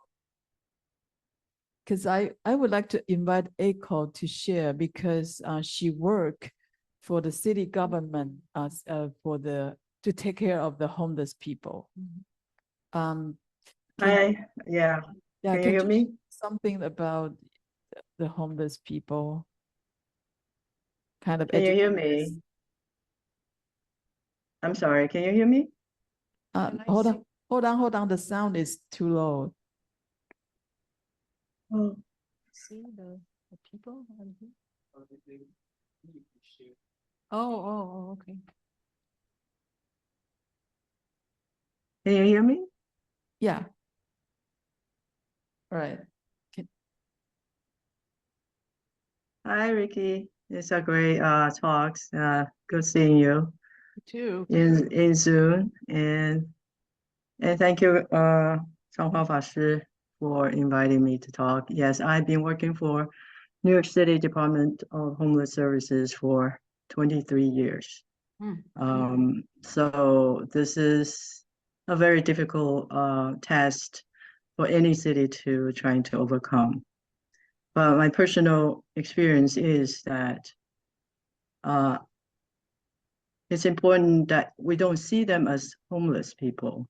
Because I would like to invite Echo to share, because she worked for the city government to take care of the homeless people. Yeah. Yeah, Can you hear me? share something about the homeless people? Kind of Can you hear educate us? me? I'm sorry, can you hear me? Can I Hold see- on, hold on. The sound is too low. Oh, See the people on here? Oh, okay. can you hear me? Yeah. All right. Hi, Ricky. It's a great talks. Good seeing you You too. in Zoom, and thank you, Changhua Fashi, for inviting me to talk. Yes, I've been working for New York City Department of Homeless Services for 23 years. So this is a very difficult test for any city to trying to overcome. But my personal experience is that it's important that we don't see them as homeless people.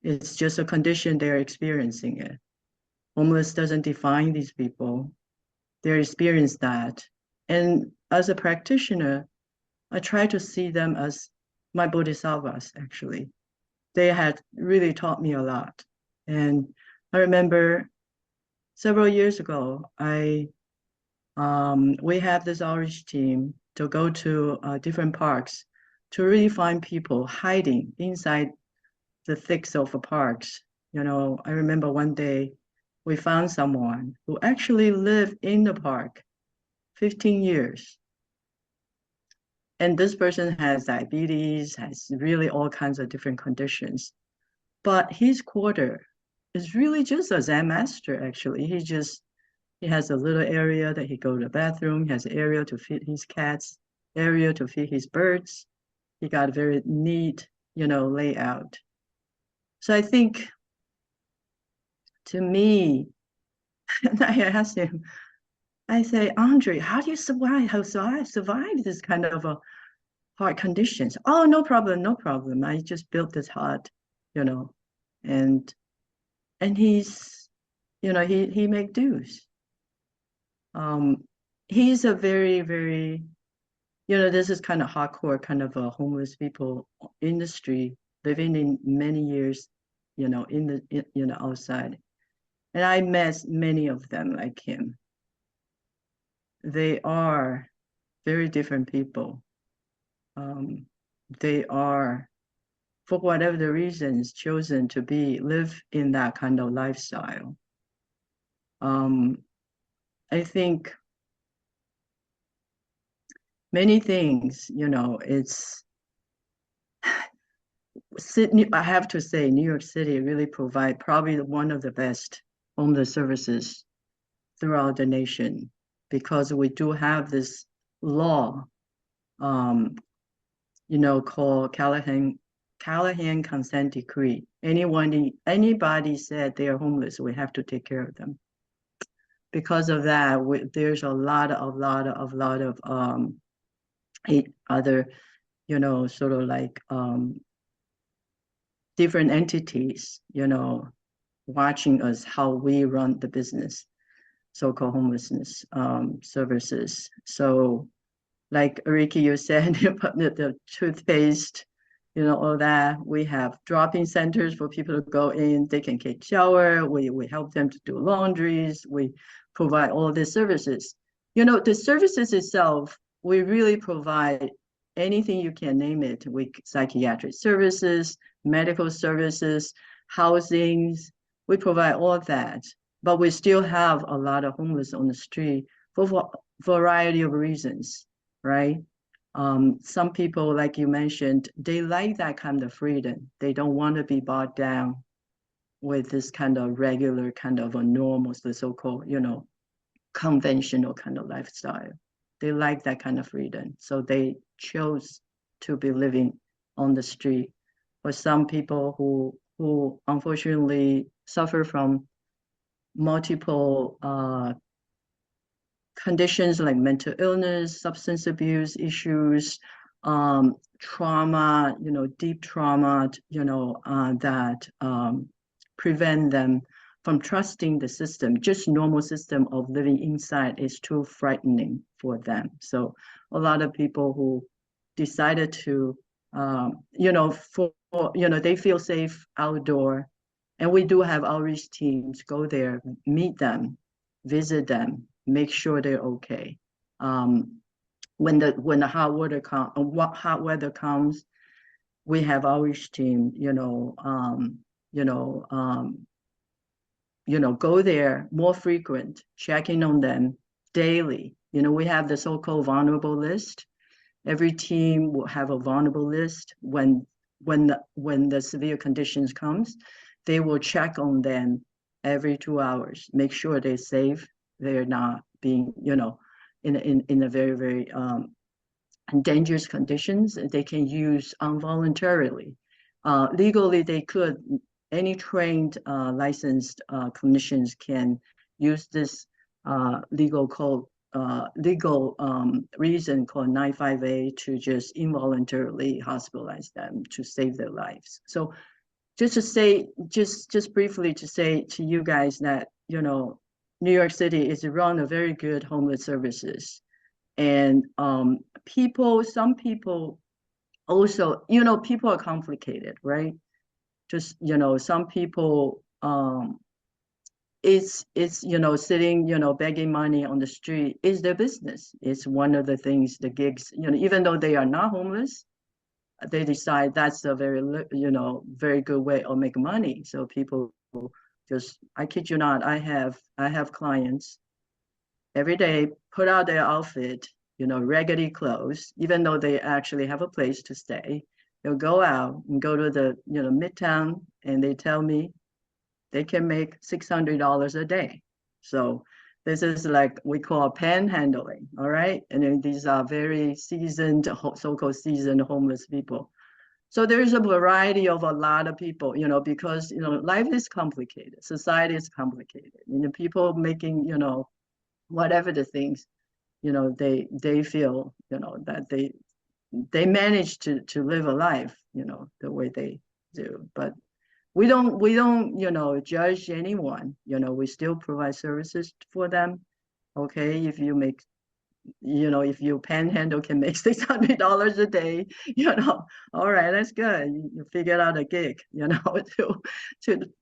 It's just a condition they're experiencing it. Homeless doesn't define these people. They experience that. And as a practitioner, I try to see them as my bodhisattvas, actually. They had really taught me a lot. And I remember several years ago, we have this outreach team to go to different parks to really find people hiding inside the thicks of the parks. You know, I remember one day we found someone who actually lived in the park 15 years. And this person has diabetes, has really all kinds of different conditions. But his quarter is really just a Zen master, actually. He has a little area that he go to the bathroom. He has an area to feed his cats, area to feed his birds. He got a very neat, layout. So I think, to me, and I asked him, I say, Andre, how do you survive? How survive this kind of hard conditions? Oh, no problem, no problem. I just built this hut, and he's, he make dues. He's a very, very, this is kind of hardcore, kind of a homeless people industry, living in many years, in the, outside. And I met many of them like him. They are very different people. They are, for whatever the reasons, chosen to live in that kind of lifestyle. I think many things, it's Sydney, I have to say, New York City really provide probably one of the best homeless services throughout the nation, because we do have this law, called Callahan Consent Decree. Anybody said they are homeless, we have to take care of them. Because of that, there's a lot of other, sort of like different entities, watching us how we run the business, so-called homelessness services. So, like Rikki, you said, the toothpaste, all that. We have drop-in centers for people to go in. They can take shower. We help them to do laundries. We provide all these services. The services itself, we really provide anything you can name it. Psychiatric services, medical services, housings. We provide all of that. But we still have a lot of homeless on the street for a variety of reasons, right? Some people, like you mentioned, they like that kind of freedom. They don't want to be bogged down with this kind of regular, kind of a normal, the so-called, conventional kind of lifestyle. They like that kind of freedom. So they chose to be living on the street. But some people who unfortunately suffer from multiple conditions like mental illness, substance abuse issues, trauma, deep trauma, that prevent them from trusting the system. Just normal system of living inside is too frightening for them. So a lot of people who decided to, they feel safe outdoor. And we do have outreach teams go there, meet them, visit them, make sure they're okay. When the hot weather comes, we have outreach team, go there more frequent, checking on them daily. We have the so-called vulnerable list. Every team will have a vulnerable list. When the severe conditions comes, they will check on them every 2 hours, make sure they're safe. They're not being, in a very, very dangerous conditions. They can use involuntarily. Legally, they could. Any trained, licensed clinicians can use this legal reason called 95A to just involuntarily hospitalize them to save their lives. So just to say, just briefly to say to you guys that, New York City is run a very good homeless services. And some people also, people are complicated, right? Just, some people, it's sitting, begging money on the street is their business. It's one of the things, the gigs, even though they are not homeless, they decide that's a very, very good way of making money. So people just, I kid you not, I have clients every day put out their outfit, raggedy clothes, even though they actually have a place to stay. they'll go out and go to the, Midtown, and they tell me they can make $600 a day. So this is like we call panhandling, all right? And then these are very seasoned, so-called seasoned homeless people. So there's a variety of a lot of people, because, life is complicated. Society is complicated. People making, whatever the things, they feel, that they manage to live a life, the way they do. But we don't, judge anyone. We still provide services for them. Okay, if you make, if you panhandle can make $600 a day, all right, that's good. You figured out a gig, to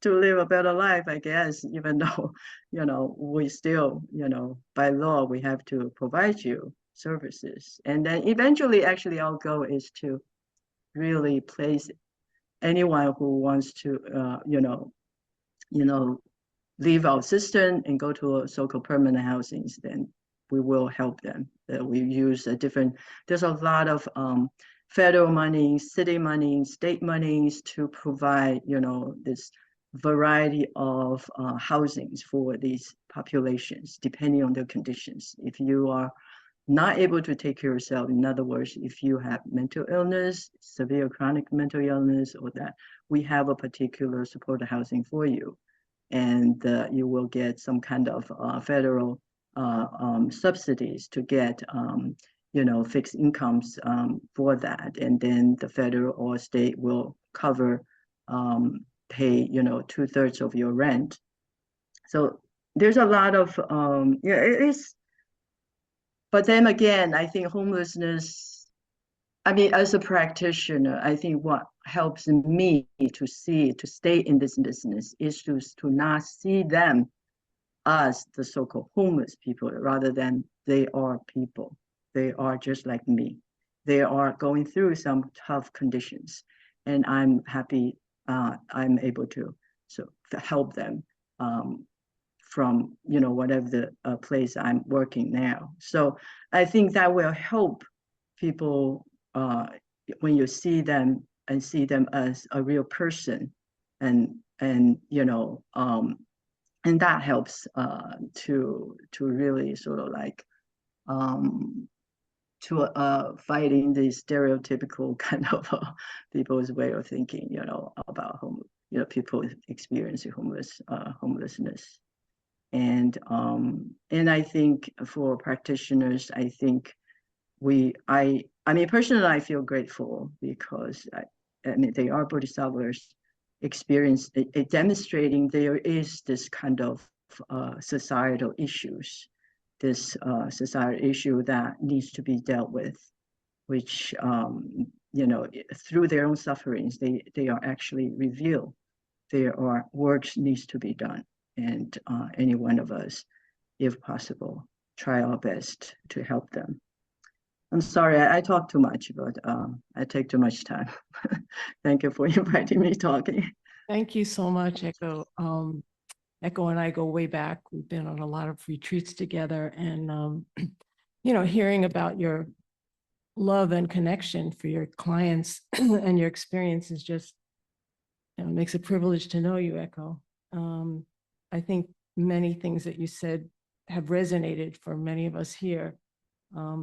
live a better life, I guess, even though, we still, by law, we have to provide you services. And then eventually, actually, our goal is to really place anyone who wants to, leave our system and go to a so-called permanent housings, then we will help them. We use there's a lot of federal money, city money, state monies to provide, this variety of housings for these populations, depending on their conditions. If you are not able to take care of yourself, in other words, if you have mental illness, severe chronic mental illness, or that, we have a particular supported housing for you. And you will get some kind of federal subsidies to get, fixed incomes for that. And then the federal or state will cover, pay, 2/3 of your rent. So there's a lot of, it is. But then again, I think homelessness, as a practitioner, I think what helps me to stay in this business is to not see them as the so-called homeless people, rather than they are people. They are just like me. They are going through some tough conditions, and I'm happy I'm able to help them from, whatever the place I'm working now. So I think that will help people when you see them and see them as a real person, and that helps to really sort of like to fighting the stereotypical kind of people's way of thinking, about people experiencing homelessness. And I think for practitioners, I think personally, I feel grateful because they are Bodhisattvas demonstrating there is this kind of societal issues, this societal issue that needs to be dealt with, which, through their own sufferings, they are actually revealed. There are works needs to be done. And any one of us, if possible, try our best to help them. I'm sorry, I talk too much, but I take too much time. Thank you for inviting me talking. Thank you so much, Echo. Echo and I go way back. We've been on a lot of retreats together, and hearing about your love and connection for your clients and your experience is just, makes a privilege to know you, Echo. I think many things that you said have resonated for many of us here,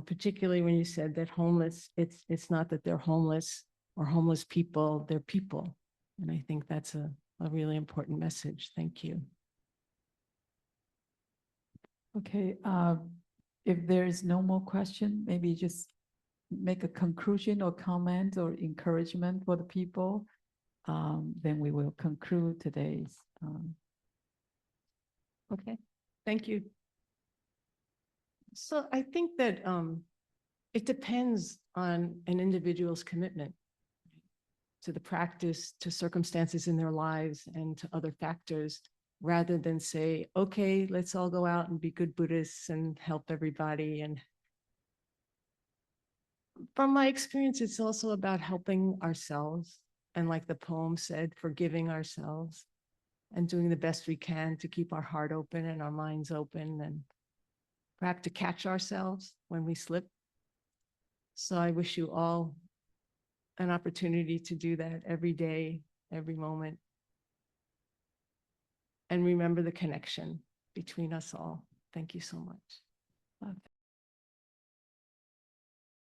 particularly when you said that homeless, it's not that they're homeless or homeless people, they're people. And I think that's a really important message. Thank you. Okay, if there's no more question, maybe just make a conclusion or comment or encouragement for the people. Then we will conclude today's. Okay, thank you. So I think that it depends on an individual's commitment to the practice, to circumstances in their lives, and to other factors, rather than say, okay, let's all go out and be good Buddhists and help everybody. And from my experience, it's also about helping ourselves. And like the poem said, forgiving ourselves and doing the best we can to keep our heart open and our minds open, and perhaps to catch ourselves when we slip. So I wish you all an opportunity to do that every day, every moment. And remember the connection between us all. Thank you so much.